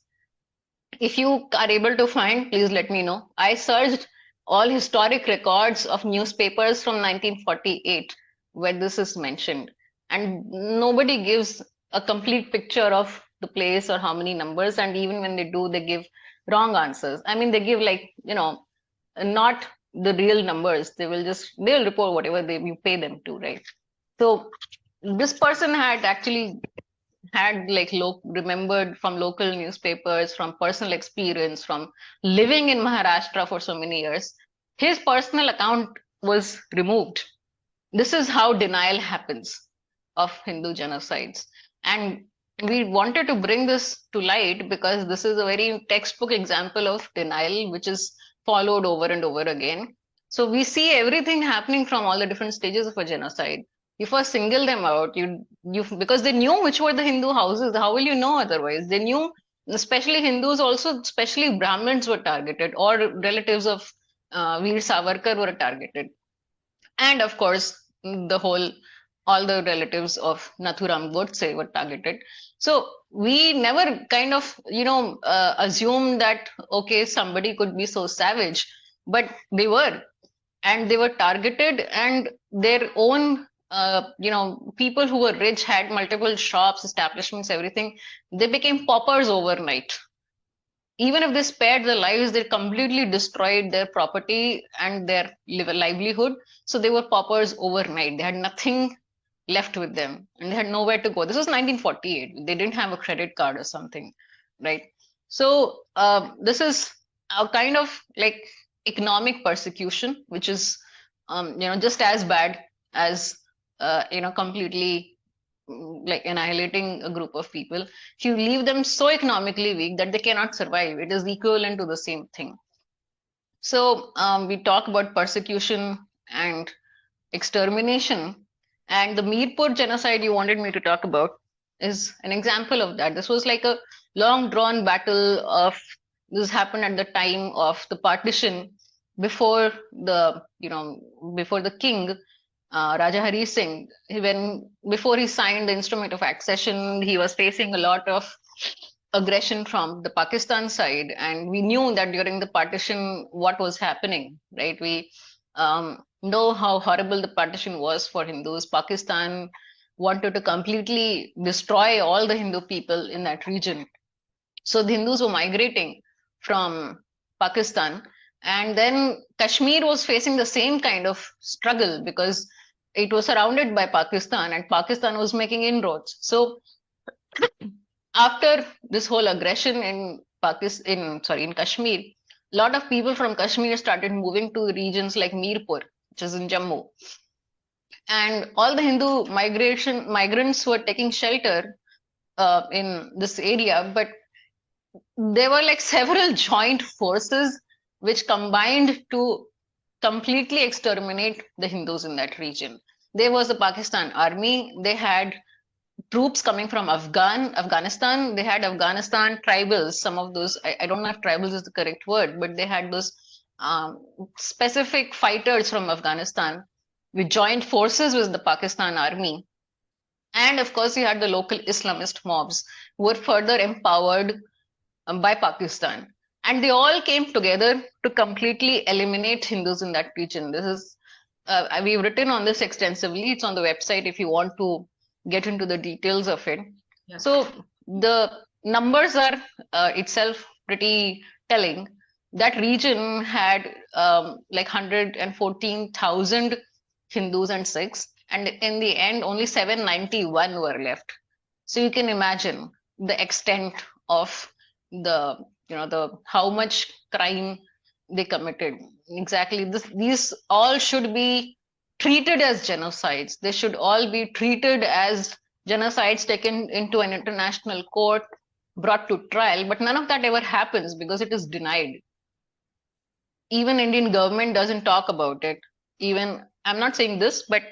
If you are able to find, please let me know. I searched all historic records of newspapers from 1948 where this is mentioned, and nobody gives a complete picture of the place or how many numbers, and even when they do, they give wrong answers. I mean, they give not the real numbers. They'll report whatever you pay them to, right? So this person had actually had remembered from local newspapers, from personal experience, from living in Maharashtra for so many years. His personal account was removed. This is how denial happens of Hindu genocides. And we wanted to bring this to light because this is a very textbook example of denial, which is followed over and over again. So we see everything happening from all the different stages of a genocide. You first single them out, you because they knew which were the Hindu houses. How will you know otherwise? They knew, especially Hindus, also especially Brahmins were targeted, or relatives of Veer Savarkar were targeted, and of course all the relatives of Nathuram Godse were targeted. So we never kind of assumed that okay, somebody could be so savage, but they were, and they were targeted, and their own people who were rich, had multiple shops, establishments, everything. They became paupers overnight. Even if they spared their lives, they completely destroyed their property and their livelihood. So they were paupers overnight. They had nothing left with them, and they had nowhere to go. This was 1948. They didn't have a credit card or something, right? So this is a kind of like economic persecution, which is just as bad as completely like annihilating a group of people. If you leave them so economically weak that they cannot survive, it is equivalent to the same thing. So we talk about persecution and extermination, and the Mirpur genocide you wanted me to talk about is an example of that. This was like a long drawn battle of, this happened at the time of the partition, before the king Raja Hari Singh, before he signed the instrument of accession, he was facing a lot of aggression from the Pakistan side, and we knew that during the partition what was happening, right? We know how horrible the partition was for Hindus. Pakistan wanted to completely destroy all the Hindu people in that region. So the Hindus were migrating from Pakistan, and then Kashmir was facing the same kind of struggle because it was surrounded by Pakistan and Pakistan was making inroads. So after this whole aggression in in Kashmir, a lot of people from Kashmir started moving to regions like Mirpur, which is in Jammu, and all the Hindu migrants were taking shelter in this area, but there were like several joint forces which combined to completely exterminate the Hindus in that region. There was the Pakistan army. They had troops coming from Afghanistan. They had Afghanistan tribals. Some of those, I don't know if tribals is the correct word, but they had those specific fighters from Afghanistan with joint forces with the Pakistan army. And of course, you had the local Islamist mobs who were further empowered by Pakistan. And they all came together to completely eliminate Hindus in that region. This is, we've written on this extensively. It's on the website if you want to get into the details of it. Yeah. So the numbers are itself pretty telling. That region had like 114,000 Hindus and Sikhs, and in the end, only 791 were left. So you can imagine the extent of the how much crime they committed. Exactly, these all should be treated as genocides. They should all be treated as genocides, taken into an international court, brought to trial, but none of that ever happens because it is denied. Even Indian government doesn't talk about it. Even, I'm not saying this, but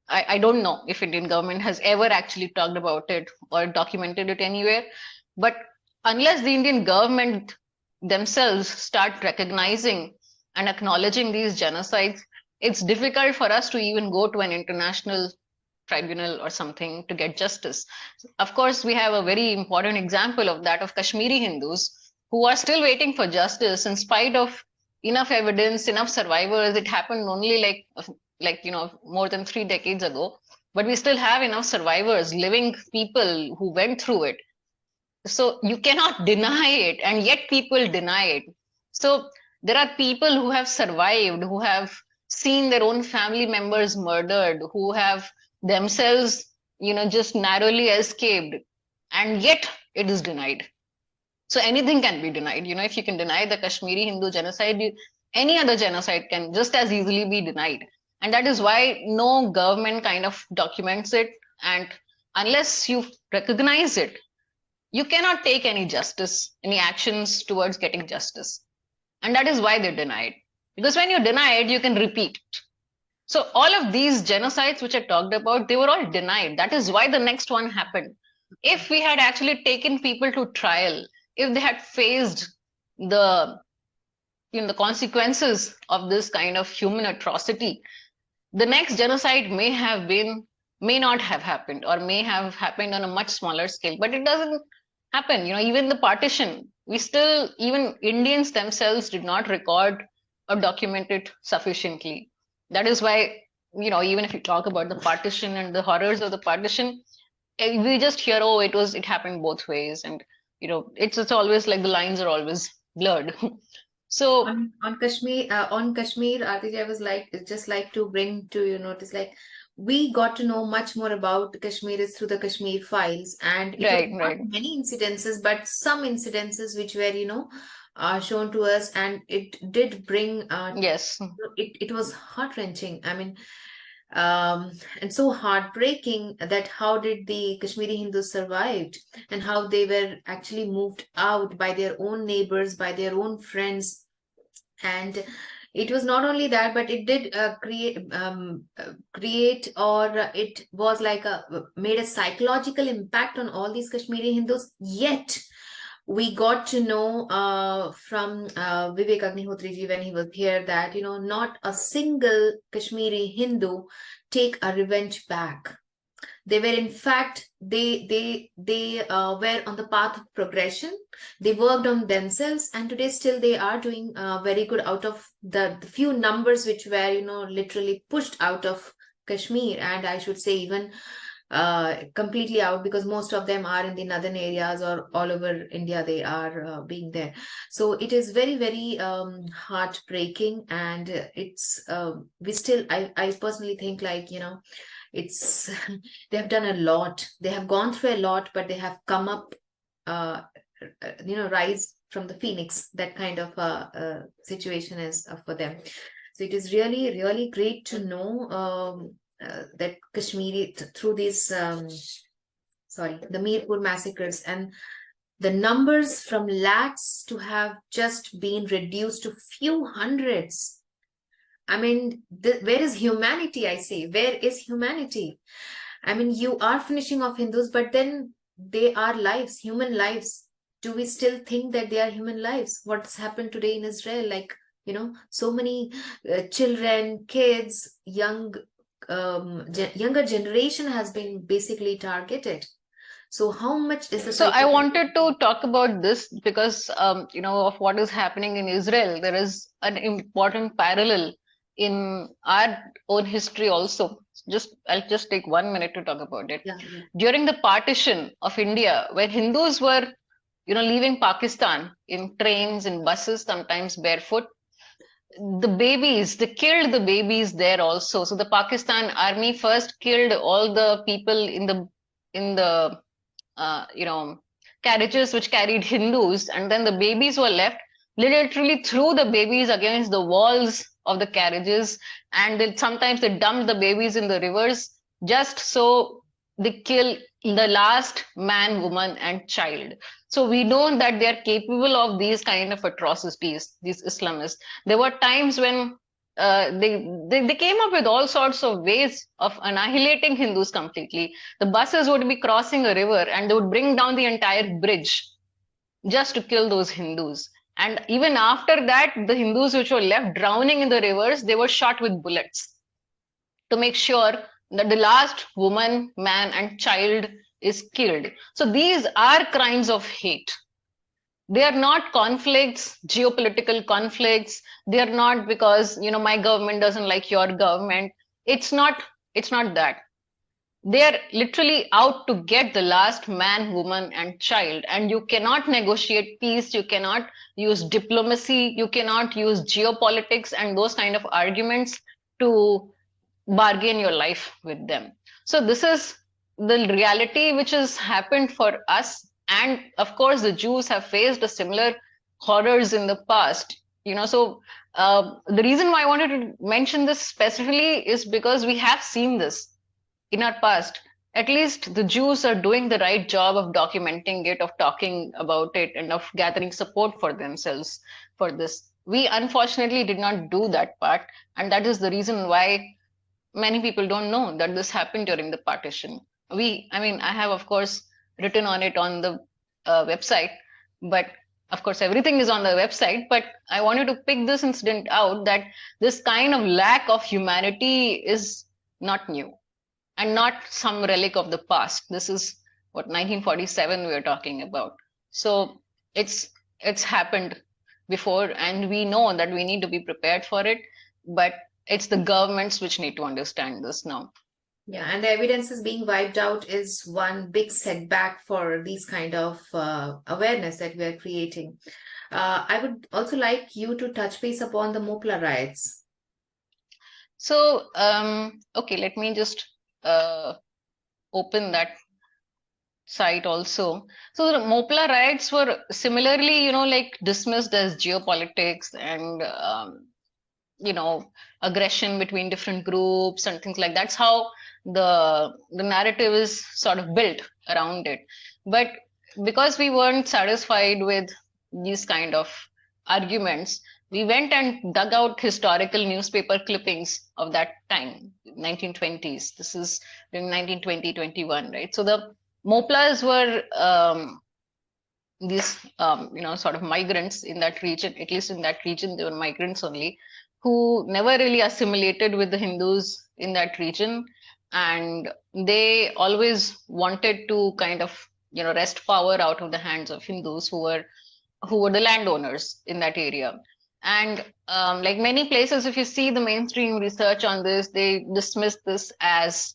I don't know if Indian government has ever actually talked about it or documented it anywhere. But unless the Indian government themselves start recognizing and acknowledging these genocides, it's difficult for us to even go to an international tribunal or something to get justice. Of course, we have a very important example of that of Kashmiri Hindus who are still waiting for justice in spite of enough evidence, enough survivors. It happened only like more than 3 decades ago, but we still have enough survivors, living people who went through it. So you cannot deny it, and yet people deny it. So there are people who have survived, who have seen their own family members murdered, who have themselves just narrowly escaped, and yet it is denied. So anything can be denied. If you can deny the Kashmiri Hindu genocide, any other genocide can just as easily be denied. And that is why no government kind of documents it. And unless you recognize it, you cannot take any justice, any actions towards getting justice. And that is why they deny it. Because when you deny it, you can repeat it. So all of these genocides which I talked about, they were all denied. That is why the next one happened. If we had actually taken people to trial, if they had faced the consequences of this kind of human atrocity, the next genocide may not have happened, or may have happened on a much smaller scale, but it doesn't happen. Even the partition, even Indians themselves did not record or document it sufficiently. That is why, even if you talk about the partition and the horrors of the partition, we just hear, oh, it happened both ways. And, it's always like the lines are always blurred. So on Kashmir, Arti, I was just like to bring to your notice, like we got to know much more about Kashmiris through the Kashmir files, and it was not many incidences, but some incidences which were shown to us, and it did bring yes, it was heart-wrenching. I mean, and so heartbreaking that how did the Kashmiri Hindus survived, and how they were actually moved out by their own neighbors, by their own friends. And it was not only that, but it did create, or it was like made a psychological impact on all these Kashmiri Hindus. Yet we got to know from Vivek Agnihotri ji when he was here that not a single Kashmiri Hindu take a revenge back. They were, in fact, they were on the path of progression. They worked on themselves, and today still they are doing very good out of the few numbers which were literally pushed out of Kashmir, and I should say even completely out, because most of them are in the northern areas or all over India. They are being there. So it is very, very heartbreaking, and it's I personally think, like it's they have done a lot. They have gone through a lot, but they have come up rise from the phoenix. That kind of situation is for them. So it is really, really great to know that Kashmiri, through these, the Mirpur massacres, and the numbers from lakhs to have just been reduced to few hundreds. I mean, where is humanity? I say, where is humanity? I mean, you are finishing off Hindus, but then they are lives, human lives. Do we still think that they are human lives? What's happened today in Israel? Like, so many children, kids, younger generation has been basically targeted. So how much is the So I wanted to talk about this because, of what is happening in Israel. There is an important parallel in our own history also. I'll just take 1 minute to talk about it. Yeah, yeah. During the partition of India, where Hindus were, leaving Pakistan in trains, in buses, sometimes barefoot, they killed the babies there also. So the Pakistan army first killed all the people in the carriages which carried Hindus, and then the babies were left. Literally threw the babies against the walls of the carriages, and sometimes they dumped the babies in the rivers just so they kill the last man, woman, and child. So we know that they are capable of these kind of atrocities, these Islamists. There were times when they came up with all sorts of ways of annihilating Hindus completely. The buses would be crossing a river and they would bring down the entire bridge just to kill those Hindus. And even after that, the Hindus which were left drowning in the rivers, they were shot with bullets to make sure that the last woman, man, and child is killed. So these are crimes of hate. They are not conflicts, geopolitical conflicts. They are not because, my government doesn't like your government. It's not that. They are literally out to get the last man, woman, and child. And you cannot negotiate peace. You cannot use diplomacy. You cannot use geopolitics and those kind of arguments to bargain your life with them. So this is the reality which has happened for us. And of course, the Jews have faced a similar horrors in the past. So the reason why I wanted to mention this specifically is because we have seen this in our past. At least the Jews are doing the right job of documenting it, of talking about it, and of gathering support for themselves for this. We unfortunately did not do that part. And that is the reason why many people don't know that this happened during the partition. I have, of course, written on it on the website, but of course, everything is on the website. But I wanted to pick this incident out, that this kind of lack of humanity is not new and not some relic of the past. This is what 1947 we are talking about. So it's happened before, and we know that we need to be prepared for it. But it's the governments which need to understand this now. Yeah, and the evidence is being wiped out is one big setback for these kind of awareness that we are creating. I would also like you to touch base upon the Mopla riots. So, okay, let me just open that site also. So the Mopla riots were similarly, dismissed as geopolitics and aggression between different groups and things like that. That's how the narrative is sort of built around it. But because we weren't satisfied with these kind of arguments, we went and dug out historical newspaper clippings of that time, 1920s. This is in 1920-21, right? So the Moplas were these sort of migrants in that region. At least in that region, they were migrants only, who never really assimilated with the Hindus in that region. And they always wanted to kind of, wrest power out of the hands of Hindus who were the landowners in that area. And like many places, if you see the mainstream research on this, they dismiss this as,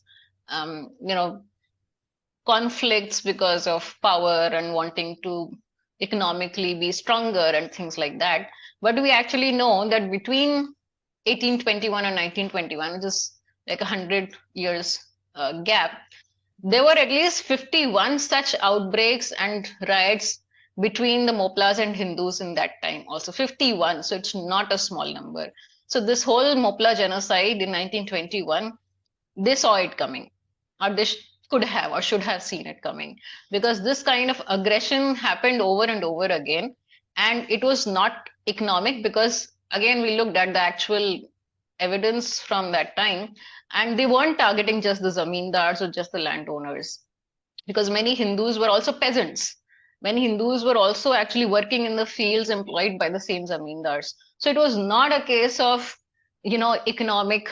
conflicts because of power and wanting to economically be stronger and things like that. But we actually know that between 1821 and 1921, which is like 100 years gap, There were at least 51 such outbreaks and riots between the Moplas and Hindus in that time. Also 51, so it's not a small number. So this whole Mopla genocide in 1921, they saw it coming, or they could have or should have seen it coming, because this kind of aggression happened over and over again, and it was not economic, because again we looked at the actual evidence from that time, and they weren't targeting just the zamindars or just the landowners, because many Hindus were also peasants. Many Hindus were also actually working in the fields employed by the same zamindars. So it was not a case of, economic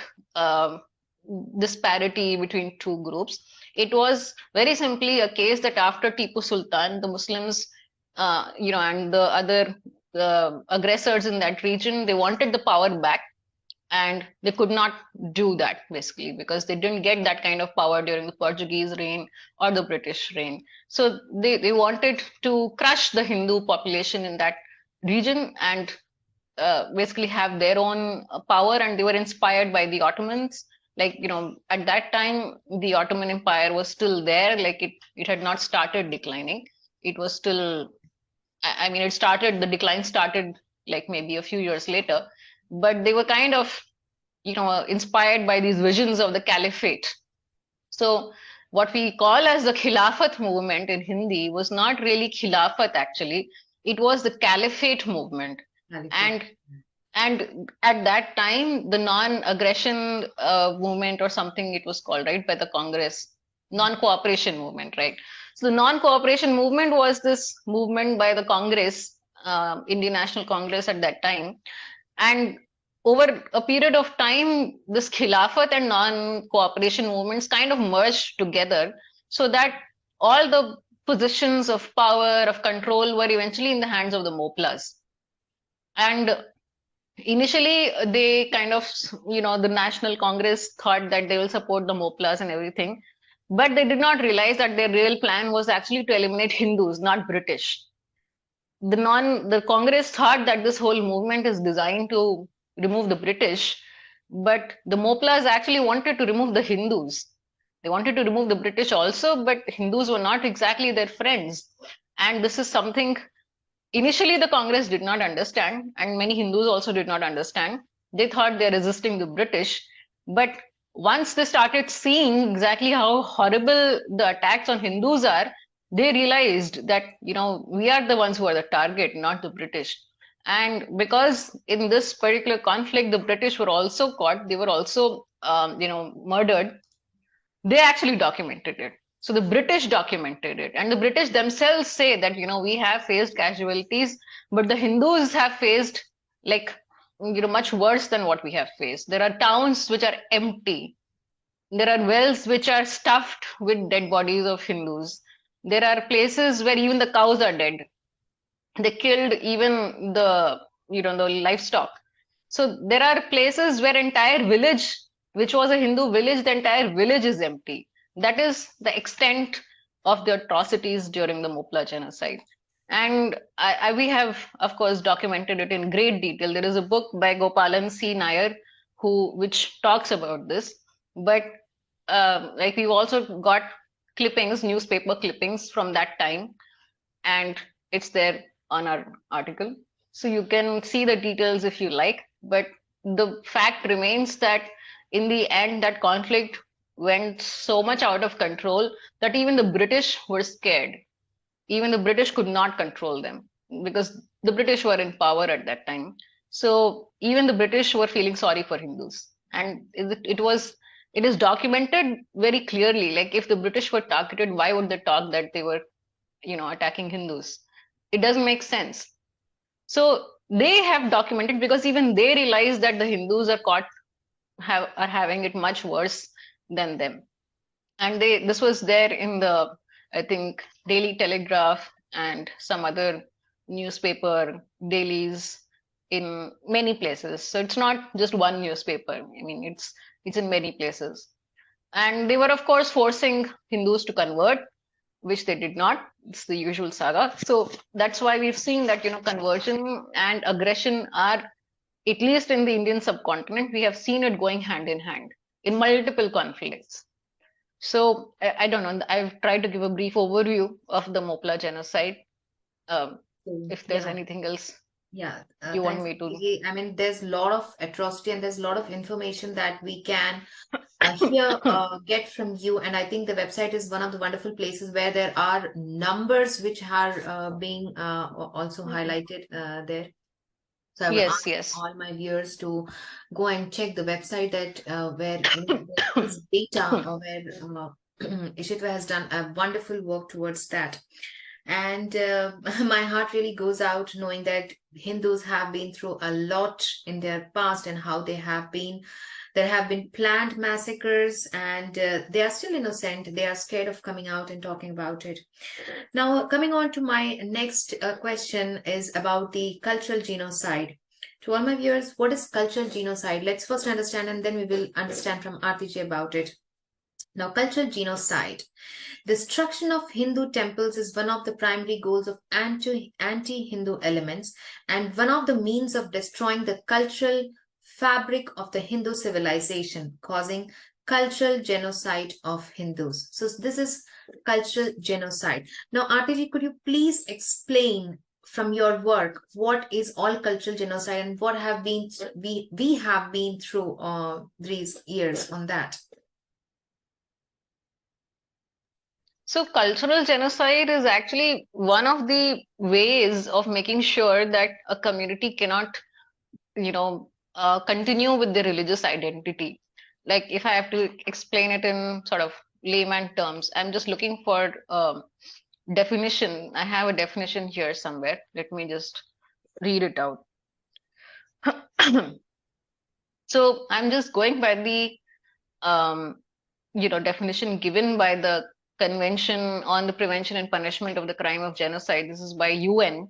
disparity between two groups. It was very simply a case that after Tipu Sultan, the Muslims, and the other aggressors in that region, they wanted the power back, and they could not do that basically because they didn't get that kind of power during the Portuguese reign or the British reign. So they wanted to crush the Hindu population in that region and basically have their own power, and they were inspired by the Ottomans. Like, at that time, the Ottoman Empire was still there, like it had not started declining. It was still, I mean, the decline started like maybe a few years later, but they were kind of, inspired by these visions of the caliphate. So what we call as the Khilafat movement in Hindi was not really Khilafat actually. It was the Caliphate movement. And and at that time, the non-aggression movement or something it was called, right, by the Congress, non-cooperation movement, right? So the non-cooperation movement was this movement by the Congress, Indian National Congress at that time. And over a period of time, this Khilafat and non-cooperation movements kind of merged together so that all the positions of power, of control were eventually in the hands of the Moplas. And initially, they kind of, the National Congress thought that they will support the Moplas and everything, but they did not realize that their real plan was actually to eliminate Hindus, not British. The Congress thought that this whole movement is designed to remove the British, but the Moplas actually wanted to remove the Hindus. They wanted to remove the British also, but Hindus were not exactly their friends. And this is something initially the Congress did not understand, and many Hindus also did not understand. They thought they're resisting the British, but once they started seeing exactly how horrible the attacks on Hindus are, they realized that, we are the ones who are the target, not the British. And because in this particular conflict, the British were also caught, they were also, murdered, they actually documented it. So the British documented it, and the British themselves say that, we have faced casualties, but the Hindus have faced like, much worse than what we have faced. There are towns which are empty. There are wells which are stuffed with dead bodies of Hindus. There are places where even the cows are dead. They killed even the livestock. So there are places where entire village, which was a Hindu village, the entire village is empty. That is the extent of the atrocities during the Mopla genocide. And we have, of course, documented it in great detail. There is a book by Gopalan C. Nair which talks about this. But like we've also got clippings, newspaper clippings from that time, and it's there on our article. So you can see the details if you like. But the fact remains that in the end, that conflict went so much out of control that even the British were scared. Even the British could not control them because the British were in power at that time. So even the British were feeling sorry for Hindus. And it is documented very clearly. Like if the British were targeted, why would they talk that they were, attacking Hindus? It doesn't make sense. So they have documented because even they realize that the Hindus are having it much worse than them. And this was there in the, I think, Daily Telegraph and some other newspaper dailies in many places. So it's not just one newspaper. I mean, it's in many places. And they were, of course, forcing Hindus to convert, which they did not. It's the usual saga. So that's why we've seen that, conversion and aggression are, at least in the Indian subcontinent, we have seen it going hand in hand in multiple conflicts. So I don't know. I've tried to give a brief overview of the Mopla genocide. Um, So, if there's yeah. anything else Yeah, you want thanks. me to. I mean, there's a lot of atrocity and there's a lot of information that we can here get from you. And I think the website is one of the wonderful places where there are numbers which are being also highlighted there. So I would Yes, ask yes. all my viewers to go and check the website that where there is data where Ishitwa has done a wonderful work towards that. And my heart really goes out knowing that Hindus have been through a lot in their past and how they have been. There have been planned massacres, and they are still innocent. They are scared of coming out and talking about it. Now, coming on to my next question is about the cultural genocide. To all my viewers, what is cultural genocide? Let's first understand, and then we will understand from Arti about it. Now, cultural genocide. Destruction of Hindu temples is one of the primary goals of anti-Hindu elements and one of the means of destroying the cultural fabric of the Hindu civilization, causing cultural genocide of Hindus. So this is cultural genocide. Now, Arti, could you please explain from your work what is all cultural genocide and what have been we have been through these years on that? So cultural genocide is actually one of the ways of making sure that a community cannot, continue with their religious identity. Like if I have to explain it in sort of layman terms, I'm just looking for definition. I have a definition here somewhere. Let me just read it out. So I'm just going by the um, definition given by the Convention on the Prevention and Punishment of the Crime of Genocide. This is by UN.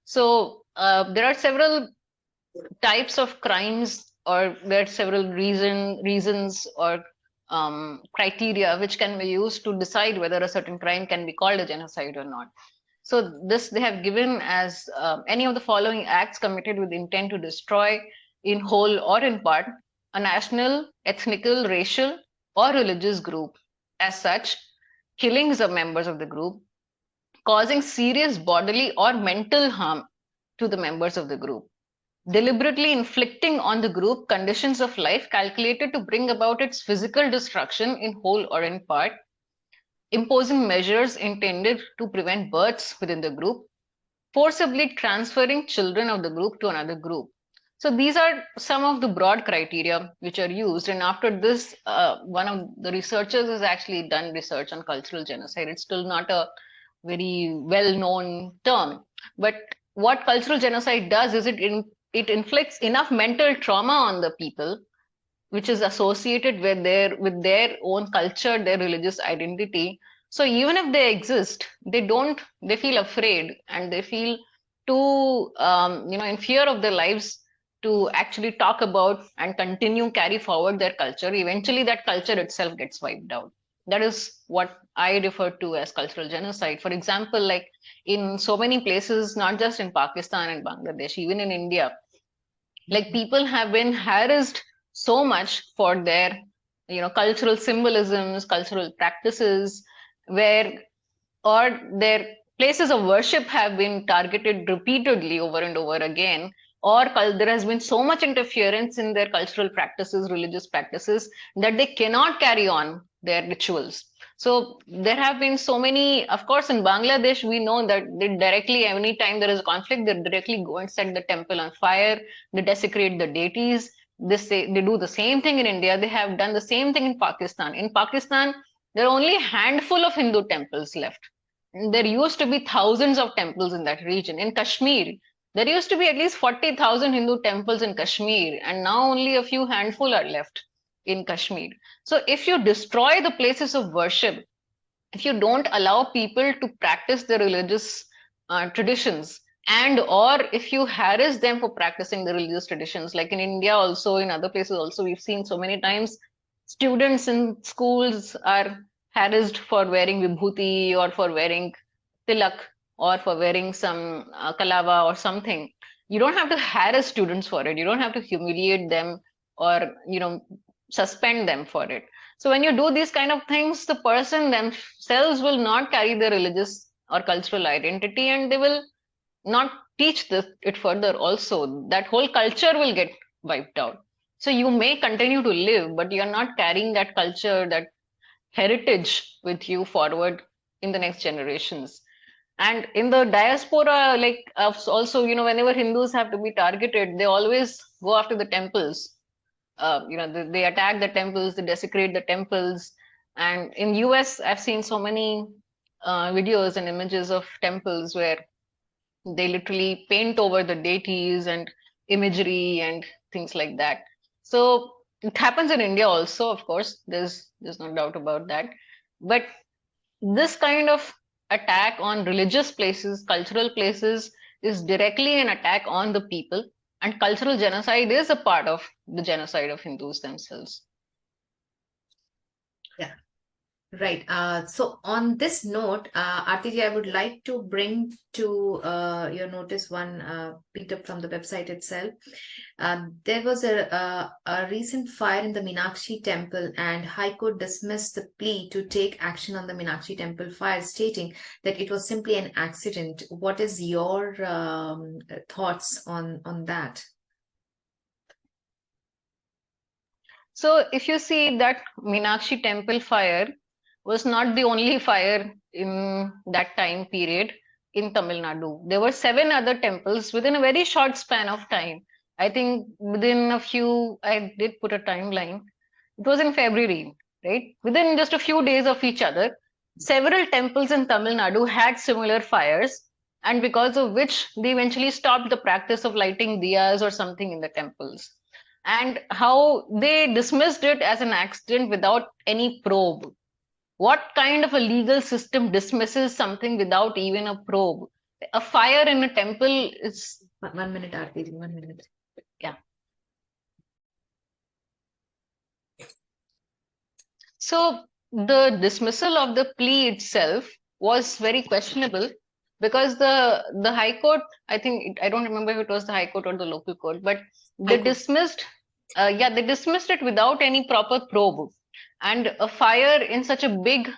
So there are several types of crimes, or there are several reasons or criteria which can be used to decide whether a certain crime can be called a genocide or not. So this they have given as any of the following acts committed with intent to destroy in whole or in part a national, ethnical, racial, or religious group. As such, killings of members of the group, causing serious bodily or mental harm to the members of the group, deliberately inflicting on the group conditions of life calculated to bring about its physical destruction in whole or in part, imposing measures intended to prevent births within the group, forcibly transferring children of the group to another group. So these are some of the broad criteria which are used. And after this, one of the researchers has actually done research on cultural genocide. It's still not a very well-known term, but what cultural genocide does is it inflicts enough mental trauma on the people which is associated with their own culture, their religious identity. So even if they exist, they feel afraid and they feel too in fear of their lives to actually talk about and continue carry forward their culture. Eventually that culture itself gets wiped out. That is what I refer to as cultural genocide. For example, like in so many places, not just in Pakistan and Bangladesh, even in India, like people have been harassed so much for their cultural symbolisms, cultural practices, where or their places of worship have been targeted repeatedly over and over again, or there has been so much interference in their cultural practices, religious practices, that they cannot carry on their rituals. So there have been so many, of course, in Bangladesh, we know that they directly, anytime there is a conflict, they directly go and set the temple on fire, they desecrate the deities. They do the same thing in India. They have done the same thing in Pakistan. In Pakistan, there are only a handful of Hindu temples left. There used to be thousands of temples in that region. In Kashmir, there used to be at least 40,000 Hindu temples in Kashmir, and now only a few handful are left in Kashmir. So if you destroy the places of worship, if you don't allow people to practice their religious traditions, and or if you harass them for practicing the religious traditions, like in India also, in other places also, we've seen so many times students in schools are harassed for wearing vibhuti or for wearing tilak or for wearing some kalava or something. You don't have to harass students for it. You don't have to humiliate them or suspend them for it. So when you do these kind of things, the person themselves will not carry their religious or cultural identity, and they will not teach it further also. That whole culture will get wiped out. So you may continue to live, but you're not carrying that culture, that heritage with you forward in the next generations. And in the diaspora, like also, whenever Hindus have to be targeted, they always go after the temples. They attack the temples, they desecrate the temples. And in US, I've seen so many videos and images of temples where they literally paint over the deities and imagery and things like that. So it happens in India also, of course. There's no doubt about that. But this kind of attack on religious places, cultural places, is directly an attack on the people. And cultural genocide is a part of the genocide of Hindus themselves. Yeah. Right. So on this note, Arti, I would like to bring to your notice one picked up from the website itself. There was a recent fire in the Meenakshi temple, and High Court dismissed the plea to take action on the Meenakshi temple fire, stating that it was simply an accident. What is your thoughts on that? So if you see that Meenakshi temple fire was not the only fire in that time period in Tamil Nadu. There were 7 other temples within a very short span of time. I think within a few, I did put a timeline. It was in February, right? Within just a few days of each other, several temples in Tamil Nadu had similar fires, and because of which they eventually stopped the practice of lighting diyas or something in the temples. And how they dismissed it as an accident without any probe. What kind of a legal system dismisses something without even a probe? A fire in a temple is... 1 minute, Arti, 1 minute. Yeah. So the dismissal of the plea itself was very questionable, because the High Court, I think, I don't remember if it was the High Court or the local court, but they dismissed it without any proper probe. And a fire in such a big,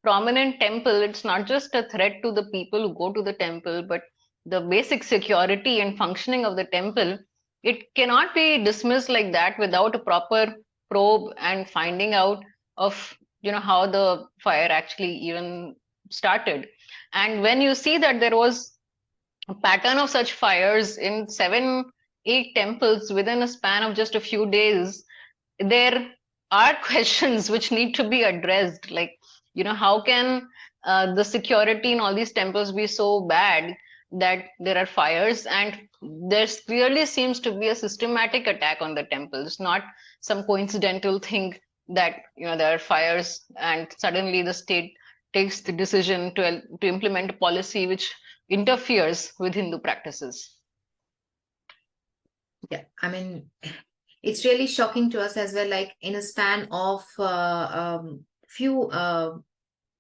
prominent temple, it's not just a threat to the people who go to the temple, but the basic security and functioning of the temple. It cannot be dismissed like that without a proper probe and finding out of how the fire actually even started. And when you see that there was a pattern of such fires in 7, 8 temples within a span of just a few days, there are questions which need to be addressed. Like, how can the security in all these temples be so bad that there are fires? And there clearly seems to be a systematic attack on the temples, not some coincidental thing that there are fires and suddenly the state takes the decision to implement a policy which interferes with Hindu practices. Yeah, I mean, it's really shocking to us as well. Like in a span of few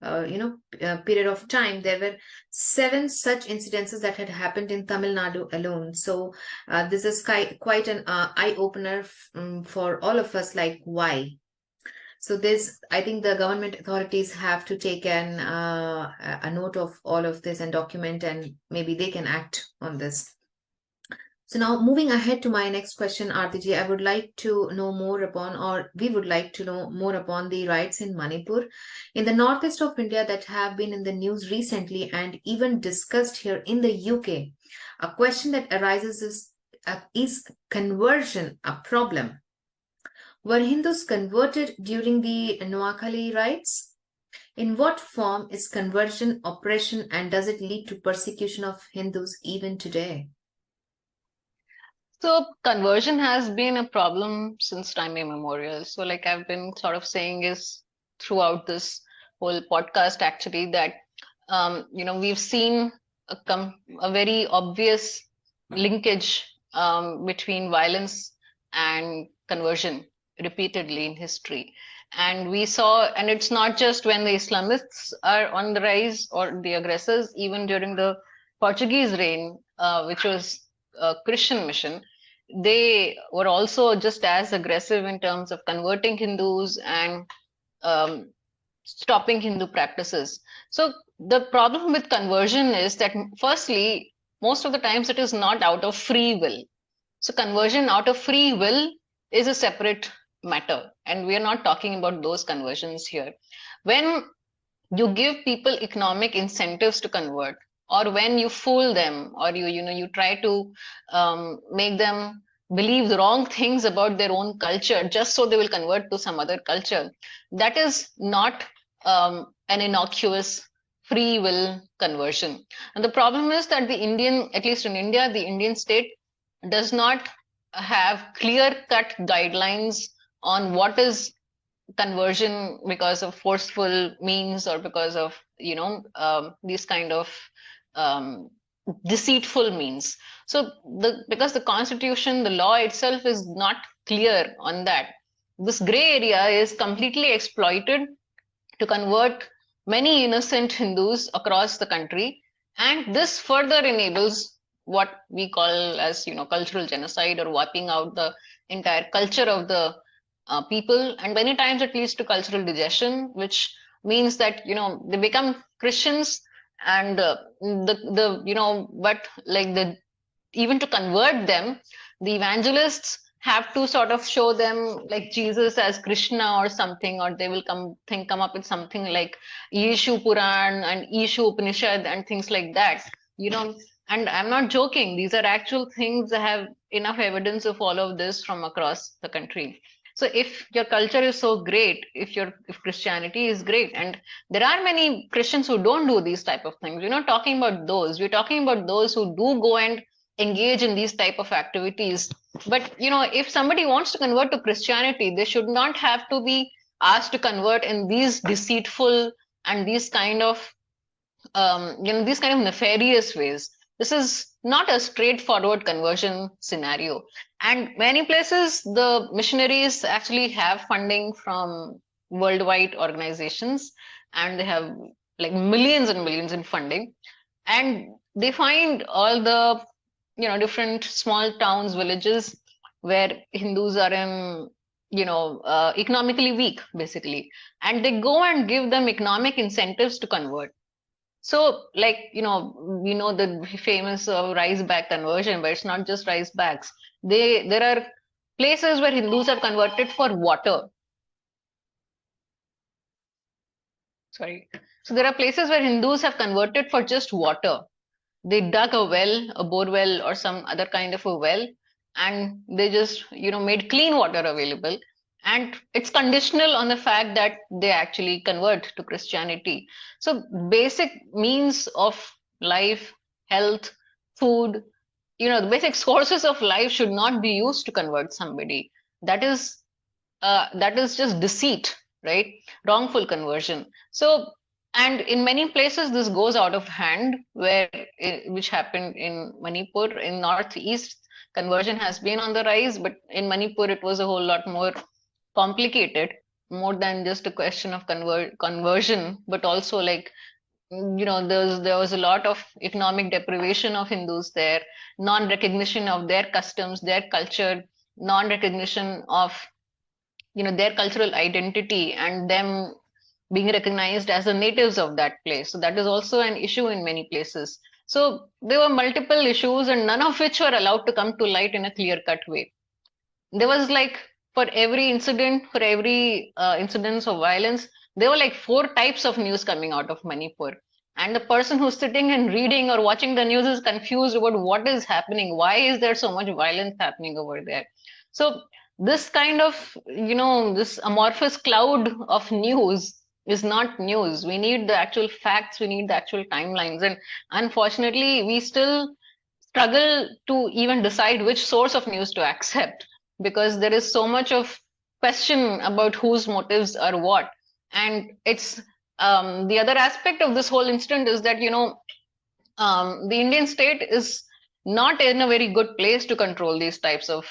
period of time, there were 7 such incidences that had happened in Tamil Nadu alone. So this is quite an eye opener for all of us. Like, why? So I think the government authorities have to take a note of all of this and document, and maybe they can act on this. So now moving ahead to my next question, Artiji, I would like to know more upon, or we would like to know more upon the riots in Manipur, in the northeast of India, that have been in the news recently and even discussed here in the UK. A question that arises is conversion a problem? Were Hindus converted during the Noakhali riots? In what form is conversion oppression, and does it lead to persecution of Hindus even today? So conversion has been a problem since time immemorial. So like I've been sort of saying is throughout this whole podcast actually that, we've seen a very obvious linkage between violence and conversion repeatedly in history. And we saw, and it's not just when the Islamists are on the rise or the aggressors, even during the Portuguese reign, which was a Christian mission, they were also just as aggressive in terms of converting Hindus and stopping Hindu practices. So the problem with conversion is that, firstly, most of the times it is not out of free will. So conversion out of free will is a separate matter, and we are not talking about those conversions here. When you give people economic incentives to convert, or when you fool them, or you try to make them believe the wrong things about their own culture just so they will convert to some other culture, that is not an innocuous free will conversion. And the problem is that the Indian, at least in India, the Indian state does not have clear cut guidelines on what is conversion because of forceful means, or because of these kind of um, deceitful means. So because the constitution, the law itself is not clear on that, this gray area is completely exploited to convert many innocent Hindus across the country, and this further enables what we call as cultural genocide, or wiping out the entire culture of the people. And many times it leads to cultural digestion, which means that they become Christians, and but like the even to convert them, the evangelists have to sort of show them like Jesus as Krishna or something, or they will come up with something like Yeshu Puran and Yeshu Upanishad and things like that. And I'm not joking, these are actual things. I have enough evidence of all of this from across the country. So if your culture is so great, if Christianity is great, and there are many Christians who don't do these type of things, we're not talking about those. We're talking about those who do go and engage in these type of activities. But if somebody wants to convert to Christianity, they should not have to be asked to convert in these deceitful and these kind of nefarious ways. This is not a straightforward conversion scenario. And many places, the missionaries actually have funding from worldwide organizations, and they have like millions and millions in funding. And they find all the different small towns, villages where Hindus are in economically weak, basically, and they go and give them economic incentives to convert. So like the famous rice bag conversion, but it's not just rice bags. There are places where Hindus have converted for water. Sorry. So there are places where Hindus have converted for just water. They dug a well, a bore well, or some other kind of a well, and they just made clean water available. And it's conditional on the fact that they actually convert to Christianity. So basic means of life, health, food, the basic sources of life should not be used to convert somebody. That is just deceit, right? Wrongful conversion. So, and in many places this goes out of hand, which happened in Manipur. In northeast, conversion has been on the rise, but in Manipur it was a whole lot more complicated, more than just a question of conversion, but also like there was a lot of economic deprivation of Hindus there, non-recognition of their customs, their culture, non-recognition of their cultural identity, and them being recognized as the natives of that place. So that is also an issue in many places. So there were multiple issues, and none of which were allowed to come to light in a clear-cut way. There was like, for every incident, for every incidence of violence, there were like 4 types of news coming out of Manipur. And the person who's sitting and reading or watching the news is confused about what is happening. Why is there so much violence happening over there? So this kind of, this amorphous cloud of news is not news. We need the actual facts. We need the actual timelines. And unfortunately, we still struggle to even decide which source of news to accept, because there is so much of question about whose motives are what. And it's the other aspect of this whole incident is that the Indian state is not in a very good place to control these types of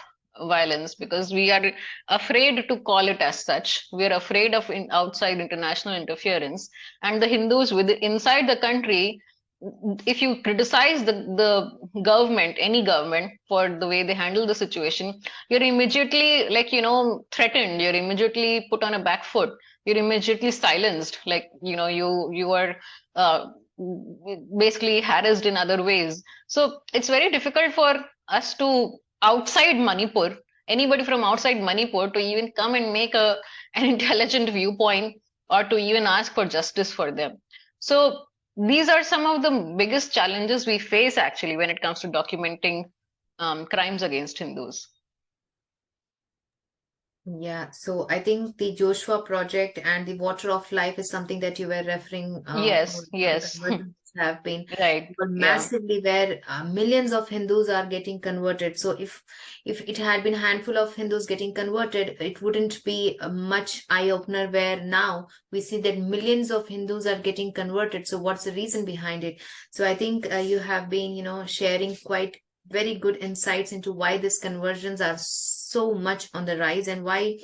violence, because we are afraid to call it as such. We are afraid of outside international interference, and the Hindus inside the country if you criticize the government, any government, for the way they handle the situation, you're immediately, like, threatened. You're immediately put on a back foot. You're immediately silenced. Like, you are uh, basically harassed in other ways. So it's very difficult for us to, outside Manipur, anybody from outside Manipur, to even come and make an intelligent viewpoint, or to even ask for justice for them. So these are some of the biggest challenges we face, actually, when it comes to documenting crimes against Hindus. Yeah, so I think the Joshua project and the Water of Life is something that you were referring Yes, the yes, conversions have been right, yeah. massively, where millions of Hindus are getting converted. So if it had been a handful of Hindus getting converted, it wouldn't be a much eye opener. Where now we see that millions of Hindus are getting converted. So what's the reason behind it? So I think you have been, sharing quite very good insights into why these conversions are so much on the rise, and why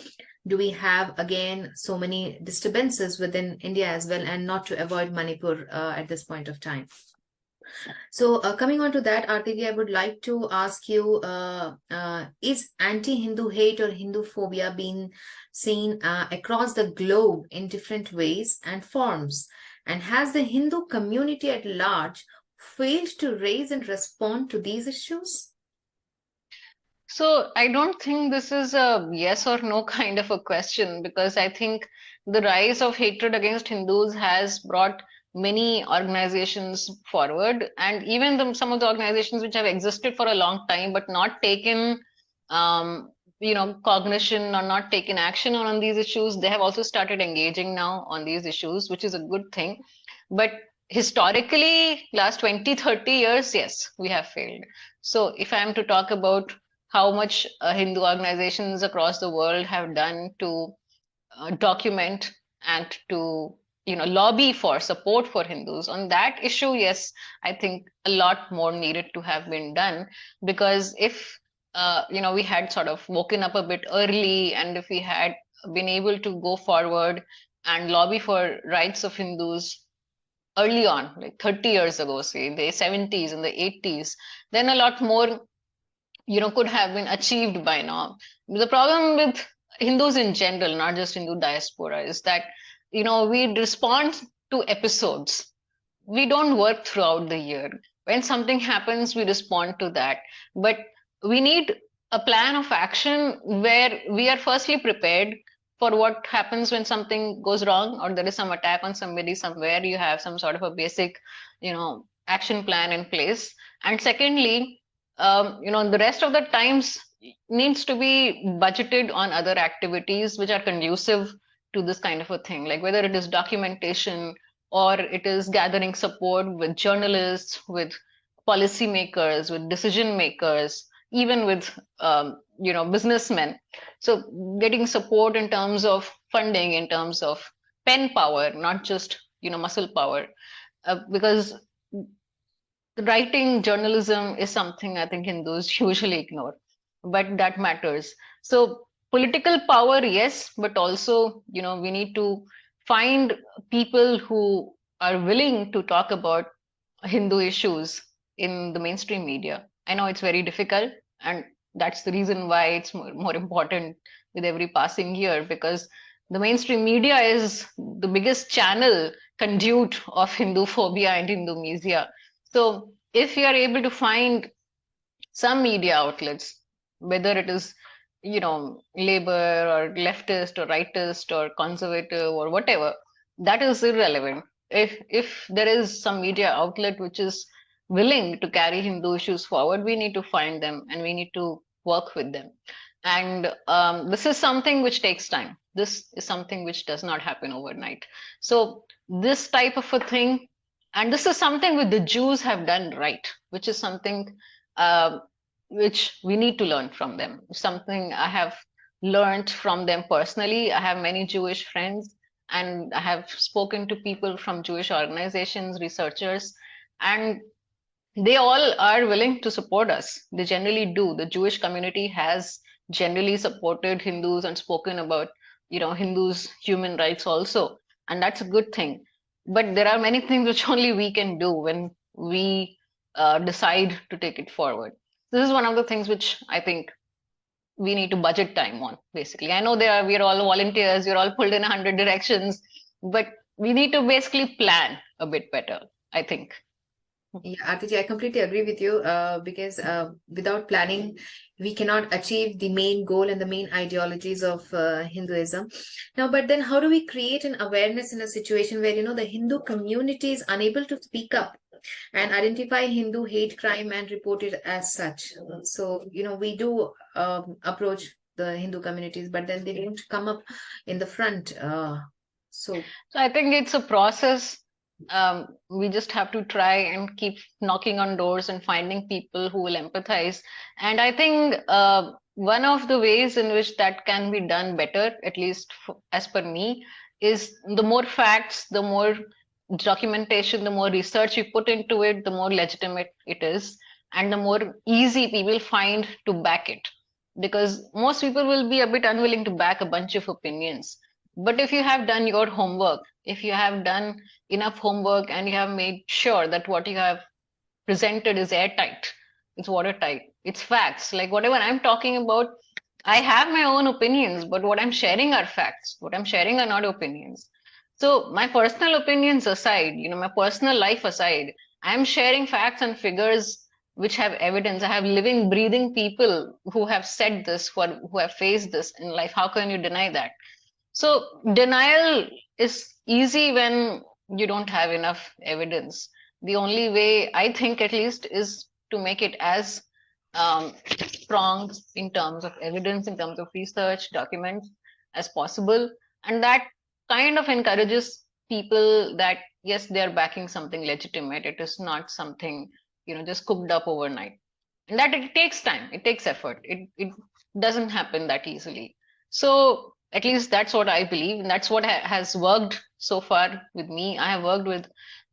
do we have again so many disturbances within India as well, and not to avoid Manipur at this point of time. So coming on to that, Arti, I would like to ask you, is anti-Hindu hate or Hinduphobia being seen across the globe in different ways and forms? And has the Hindu community at large failed to raise and respond to these issues? So I don't think this is a yes or no kind of a question, because I think the rise of hatred against Hindus has brought many organizations forward, and even some of the organizations which have existed for a long time but not taken cognition, or not taken action on these issues, they have also started engaging now on these issues, which is a good thing. But historically, last 20, 30 years, yes, we have failed. So if I am to talk about how much Hindu organizations across the world have done to document and to lobby for support for Hindus on that issue, yes, I think a lot more needed to have been done. Because if we had sort of woken up a bit early, and if we had been able to go forward and lobby for rights of Hindus early on, like 30 years ago, say in the 70s and the 80s, then a lot more could have been achieved by now. The problem with Hindus in general, not just Hindu diaspora, is that we respond to episodes. We don't work throughout the year. When something happens, we respond to that. But we need a plan of action where we are firstly prepared for what happens when something goes wrong, or there is some attack on somebody somewhere. You have some sort of a basic action plan in place. And secondly, the rest of the times needs to be budgeted on other activities which are conducive to this kind of a thing, like whether it is documentation, or it is gathering support with journalists, with policymakers, with decision makers, even with businessmen. So getting support in terms of funding, in terms of pen power, not just muscle power, because writing journalism is something I think Hindus usually ignore, but that matters. So political power, yes, but also, we need to find people who are willing to talk about Hindu issues in the mainstream media. I know it's very difficult, and that's the reason why it's more important with every passing year, because the mainstream media is the biggest channel conduit of Hindu phobia and Hindu media. So if you are able to find some media outlets, whether it is, labor or leftist or rightist or conservative or whatever, that is irrelevant. If there is some media outlet which is willing to carry Hindu issues forward, we need to find them and we need to work with them. And this is something which takes time. This is something which does not happen overnight. So this type of a thing, and this is something which the Jews have done right, which is something uh, which we need to learn from them. Something I have learned from them personally. I have many Jewish friends, and I have spoken to people from Jewish organizations, researchers, and they all are willing to support us. They generally do. The Jewish community has generally supported Hindus and spoken about, Hindus' human rights also, and that's a good thing. But there are many things which only we can do when we decide to take it forward. This is one of the things which I think we need to budget time on, basically. I know we're all volunteers, we're all pulled in 100 directions, but we need to basically plan a bit better, I think. Yeah, Arti, I completely agree with you because without planning, we cannot achieve the main goal and the main ideologies of Hinduism. Now, but then how do we create an awareness in a situation where, the Hindu community is unable to speak up and identify Hindu hate crime and report it as such? So, we do approach the Hindu communities, but then they don't come up in the front. So I think it's a process. We just have to try and keep knocking on doors and finding people who will empathize. And I think one of the ways in which that can be done better, at least as per me, is the more facts, the more documentation, the more research you put into it, the more legitimate it is, and the more easy people find to back it. Because most people will be a bit unwilling to back a bunch of opinions. But if you have done your homework, if you have done enough homework and you have made sure that what you have presented is airtight, it's watertight, it's facts, like whatever I'm talking about, I have my own opinions, but what I'm sharing are facts. What I'm sharing are not opinions. So my personal opinions aside, my personal life aside, I'm sharing facts and figures which have evidence. I have living, breathing people who have said this, who have faced this in life. How can you deny that? So denial is easy when you don't have enough evidence. The only way, I think at least, is to make it as strong in terms of evidence, in terms of research, documents as possible. And that kind of encourages people that, yes, they're backing something legitimate. It is not something, just cooked up overnight. And that it takes time, it takes effort. It doesn't happen that easily. So at least that's what I believe, and that's what has worked so far with me. I have worked with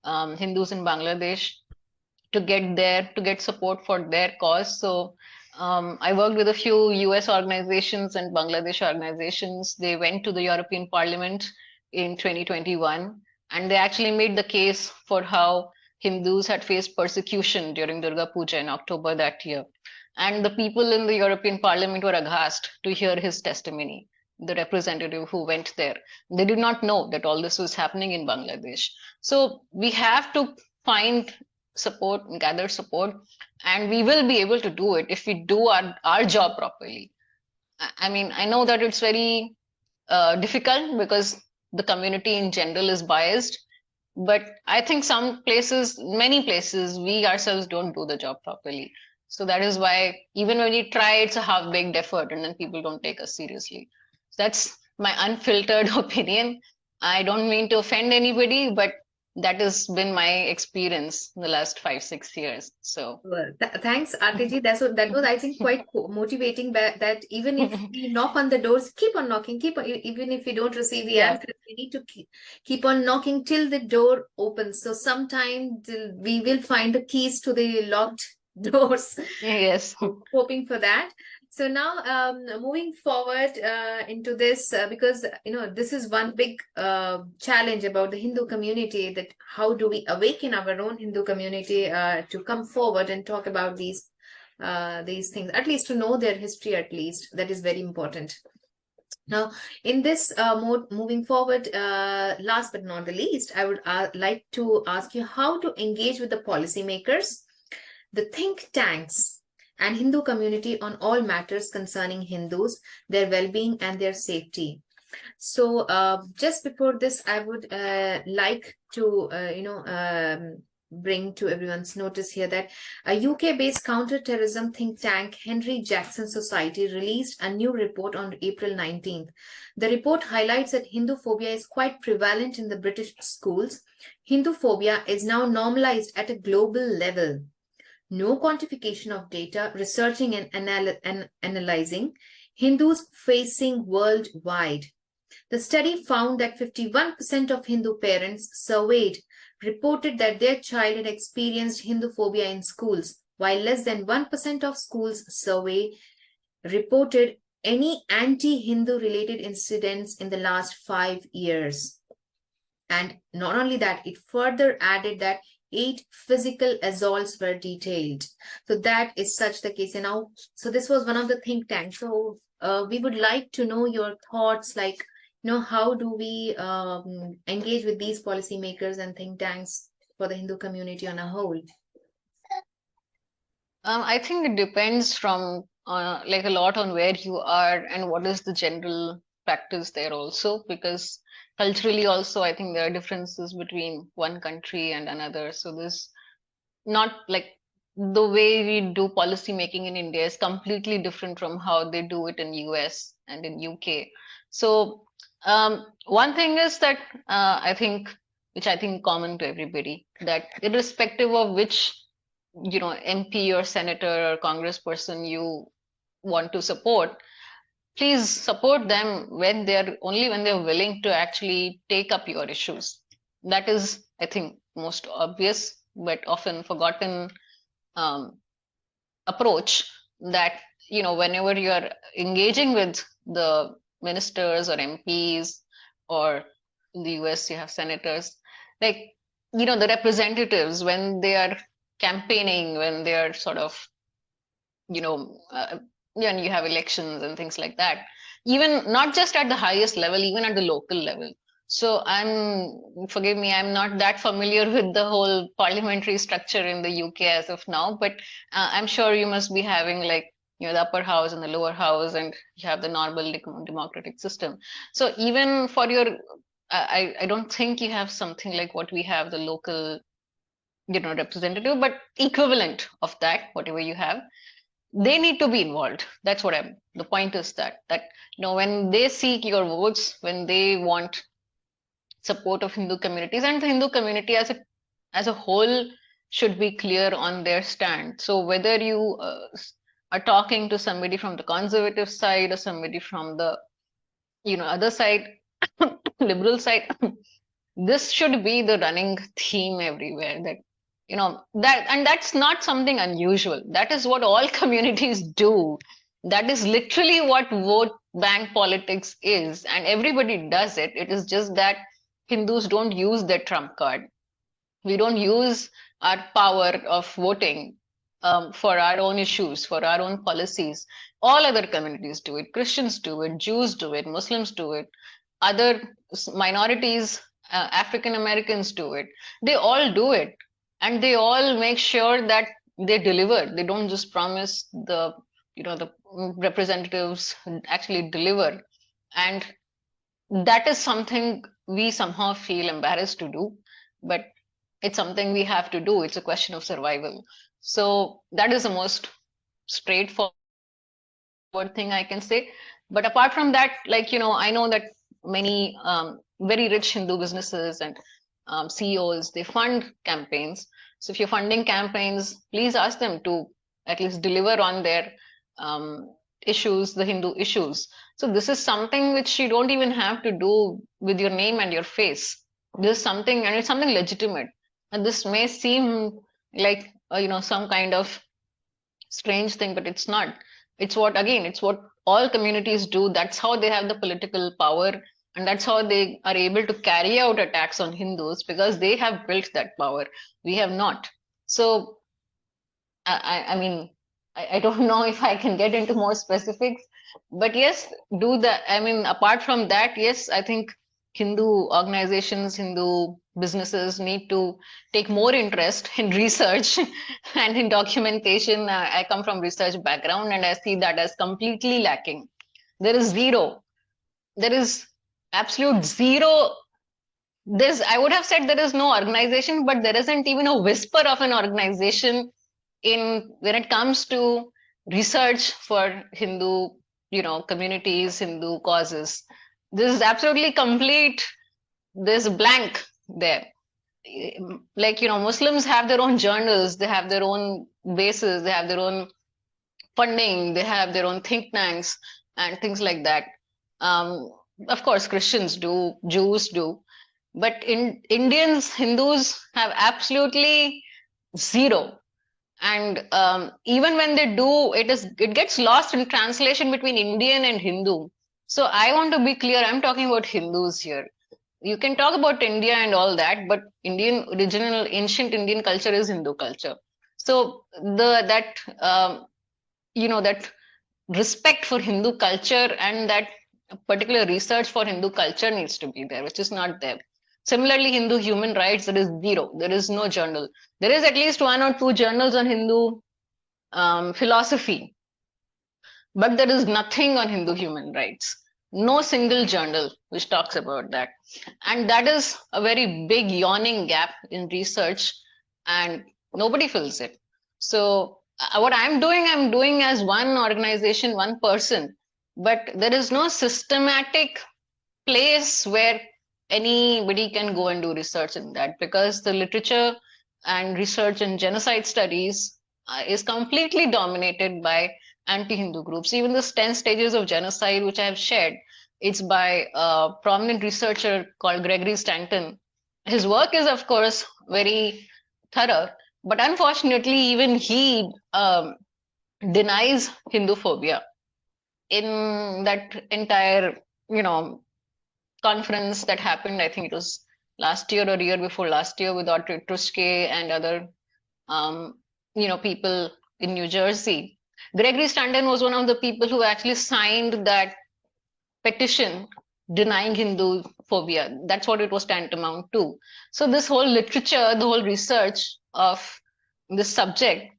Hindus in Bangladesh to get support for their cause. So I worked with a few US organizations and Bangladesh organizations. They went to the European Parliament in 2021, and they actually made the case for how Hindus had faced persecution during Durga Puja in October that year. And the people in the European Parliament were aghast to hear his testimony, the representative who went there. They did not know that all this was happening in Bangladesh. So we have to find support, gather support, and we will be able to do it if we do our job properly. I mean, I know that it's very difficult because the community in general is biased, but I think many places, we ourselves don't do the job properly. So that is why even when we try, it's a half-baked effort, and then people don't take us seriously. So that's my unfiltered opinion. I don't mean to offend anybody, but that has been my experience in the last 5-6 years. So well, thanks, Arti. That was, I think, quite motivating. That even if we knock on the doors, keep on knocking, even if we don't receive the answer, we need to keep on knocking till the door opens. So sometime we will find the keys to the locked doors. Yes. Hoping for that. So now moving forward into this, because this is one big challenge about the Hindu community, that how do we awaken our own Hindu community to come forward and talk about these things, at least to know their history, at least. That is very important. Now, in this mode, moving forward, last but not the least, I would like to ask you how to engage with the policymakers, the think tanks, and Hindu community on all matters concerning Hindus, their well-being and their safety. So just before this, I would like to bring to everyone's notice here that a UK-based counter-terrorism think tank, Henry Jackson Society, released a new report on April 19th. The report highlights that Hinduphobia is quite prevalent in the British schools. Hinduphobia is now normalized at a global level. No quantification of data, researching and analyzing Hindus facing worldwide. The study found that 51% of Hindu parents surveyed reported that their child had experienced Hinduphobia in schools, while less than 1% of schools surveyed reported any anti-Hindu related incidents in the last 5 years. And not only that, it further added that 8 physical assaults were detailed. So that is such the case. And now, so this was one of the think tanks. So we would like to know your thoughts, like, how do we engage with these policymakers and think tanks for the Hindu community on a whole? I think it depends from like a lot on where you are and what is the general practice there also, because culturally also I think there are differences between one country and another. So there's not like the way we do policy making in India is completely different from how they do it in US and in UK. So one thing is that I think, which I think common to everybody, that irrespective of which MP or senator or congressperson you want to support, please support them when they're willing to actually take up your issues. That is, I think, most obvious but often forgotten approach, that whenever you're engaging with the ministers or MPs, or in the US you have senators, like the representatives, when they are campaigning, when they are sort of when you have elections and things like that, even not just at the highest level, even at the local level. So forgive me, I'm not that familiar with the whole parliamentary structure in the UK as of now, but I'm sure you must be having like the upper house and the lower house, and you have the normal democratic system. So even for your, I don't think you have something like what we have, the local representative, but equivalent of that, whatever you have, they need to be involved. That's what the point is, that when they seek your votes, when they want support of Hindu communities, and the Hindu community as a whole should be clear on their stand. So whether you are talking to somebody from the conservative side or somebody from the other side, liberal side, this should be the running theme everywhere, that that, and that's not something unusual. That is what all communities do. That is literally what vote bank politics is, and everybody does it. It is just that Hindus don't use their trump card. We don't use our power of voting for our own issues, for our own policies. All other communities do it. Christians do it, Jews do it, Muslims do it, other minorities, African Americans do it. They all do it, and they all make sure that they deliver. They don't just promise, the representatives actually deliver. And that is something we somehow feel embarrassed to do, but it's something we have to do. It's a question of survival. So that is the most straightforward thing I can say. But apart from that, I know that many very rich Hindu businesses and CEOs, they fund campaigns. So if you're funding campaigns, please ask them to at least deliver on their issues, the Hindu issues. So this is something which you don't even have to do with your name and your face. This is something, and it's something legitimate. And this may seem like some kind of strange thing, but it's not. It's what all communities do. That's how they have the political power, and that's how they are able to carry out attacks on Hindus, because they have built that power. We have not. So I mean, I don't know if I can get into more specifics, but yes, apart from that, yes, I think Hindu organizations, Hindu businesses need to take more interest in research and in documentation. I come from research background, and I see that as completely lacking. There is absolute zero. I would have said there is no organization, but there isn't even a whisper of an organization when it comes to research for Hindu, communities, Hindu causes. This is absolutely complete. There's a blank there. Like, Muslims have their own journals, they have their own bases, they have their own funding, they have their own think tanks and things like that. Of course, Christians do, Jews do, but Indians, Hindus have absolutely zero. And even when they do, it gets lost in translation between Indian and Hindu. So I want to be clear, I'm talking about Hindus here. you can talk about India and all that, but original ancient Indian culture is Hindu culture. So that respect for Hindu culture and that particular research for Hindu culture needs to be there, which is not there. Similarly, Hindu human rights, there is zero. There is no journal. There is at least one or two journals on Hindu philosophy, but there is nothing on Hindu human rights. No single journal which talks about that. And that is a very big yawning gap in research, and nobody fills it. So, what I'm doing as one organization, one person, but there is no systematic place where anybody can go and do research in that, because the literature and research in genocide studies is completely dominated by anti-Hindu groups. Even the 10 stages of genocide, which I have shared, it's by a prominent researcher called Gregory Stanton. His work is, of course, very thorough, but unfortunately, even he denies Hinduphobia in that entire, conference that happened. I think it was last year or year before last year with Arti and other, um, people in New Jersey. Gregory Stanton was one of the people who actually signed that petition denying Hindu phobia. That's what it was tantamount to. So this whole literature, the whole research of this subject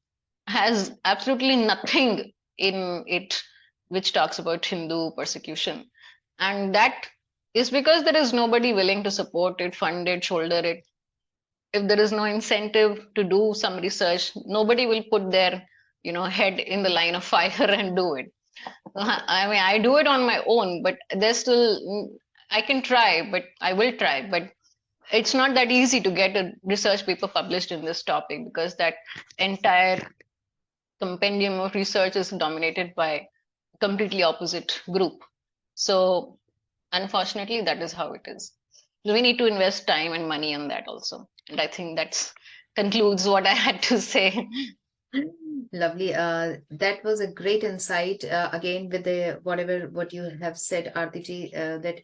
has absolutely nothing in it which talks about Hindu persecution. And that is because there is nobody willing to support it, fund it, shoulder it. If there is no incentive to do some research, nobody will put their head in the line of fire and do it. I mean, I do it on my own, but there's still, I can try, but I will try, but it's not that easy to get a research paper published in this topic, because that entire compendium of research is dominated by completely opposite group. So unfortunately, that is how it is. We need to invest time and money on that also. And I think that concludes what I had to say. Lovely. That was a great insight. Again, with what you have said, Arti, that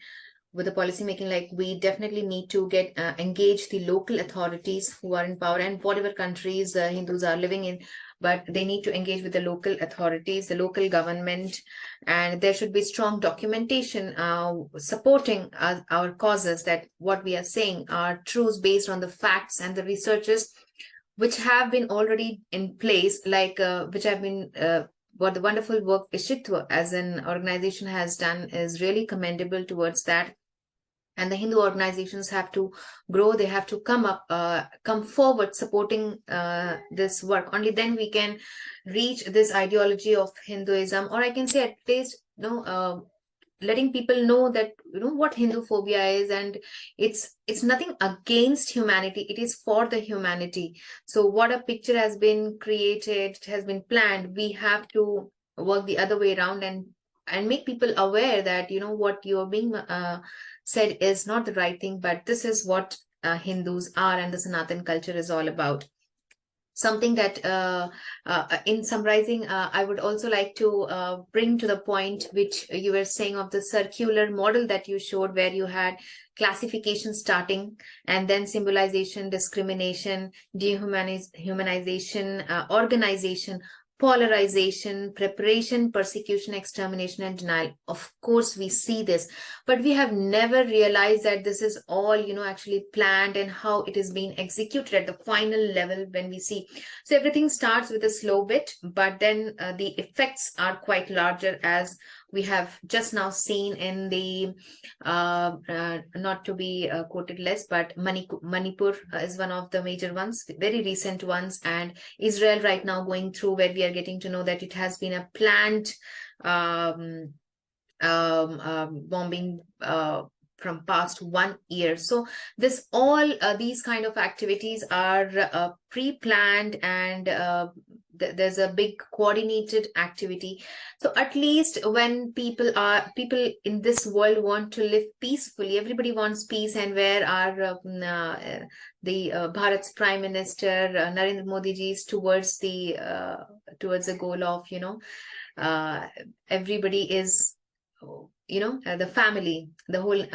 with the policy making, like we definitely need to get engage the local authorities who are in power, and whatever countries Hindus are living in, but they need to engage with the local authorities, the local government, and there should be strong documentation supporting our causes, that what we are saying are truths based on the facts and the researches which have been already in place, like which have been what the wonderful work Ishitwa as an organization has done is really commendable towards that. And the Hindu organizations have to grow, they have to come forward supporting this work. Only then we can reach this ideology of Hinduism, or I can say at least letting people know that what Hinduphobia is, and it's nothing against humanity, it is for the humanity. So what a picture has been created, has been planned, we have to work the other way around and make people aware that what you're being said is not the right thing, but this is what Hindus are and the Sanatan culture is all about. Something that in summarizing, I would also like to bring to the point which you were saying of the circular model that you showed, where you had classification starting and then symbolization, discrimination, dehumanization, organization, polarization, preparation, persecution, extermination, and denial. Of course, we see this, but we have never realized that this is all, actually planned, and how it is being executed at the final level when we see. So everything starts with a slow bit, but then the effects are quite larger, as we have just now seen in the, not to be quoted less, but Manipur is one of the major ones, very recent ones, and Israel right now going through, where we are getting to know that it has been a planned bombing from past 1 year. So this all these kind of activities are pre-planned, and there's a big coordinated activity. So at least when people in this world want to live peacefully, everybody wants peace, and where are the Bharat's Prime Minister Narendra Modi ji is towards the goal of everybody is the family, the whole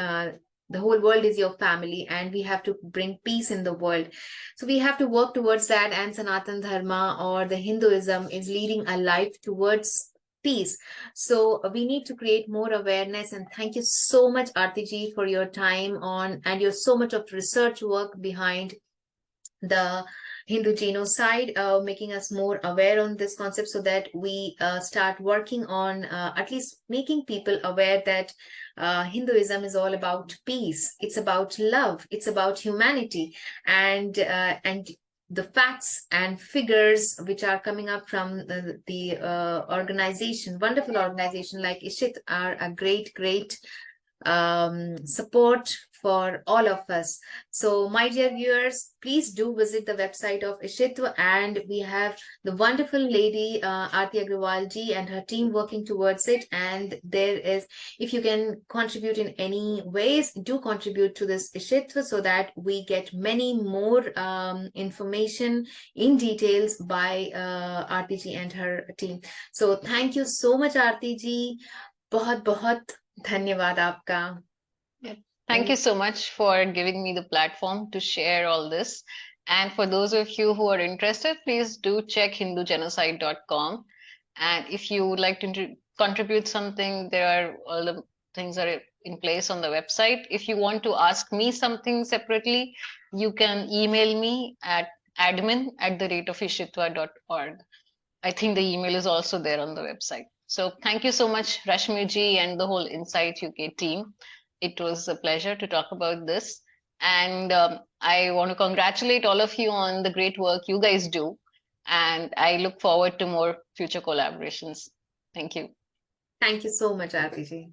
The whole world is your family, and we have to bring peace in the world. So we have to work towards that. And Sanatan Dharma, or the Hinduism, is leading a life towards peace. So we need to create more awareness. And thank you so much, Arti ji, for your time on and your so much of research work behind the Hindu genocide, making us more aware on this concept, so that we start working on at least making people aware that Hinduism is all about peace. It's about love. It's about humanity, and the facts and figures which are coming up from the organization, wonderful organization like Ishit, are a great support for all of us. So, my dear viewers, please do visit the website of Ishitwa, and we have the wonderful lady Arti Agarwal ji and her team working towards it. And there is, if you can contribute in any ways, do contribute to this Ishitwa, so that we get many more information in details by Arti ji and her team. So, thank you so much, Arti ji. बहुत धन्यवाद आपका. Thank you so much for giving me the platform to share all this. And for those of you who are interested, please do check hindugenocide.com. And if you would like to contribute something, there are all the things are in place on the website. If you want to ask me something separately, you can email me at admin@ishitwa.org. I think the email is also there on the website. So thank you so much, Rashmi ji, and the whole Insight UK team. It was a pleasure to talk about this. And I want to congratulate all of you on the great work you guys do. And I look forward to more future collaborations. Thank you. Thank you so much, Arti ji.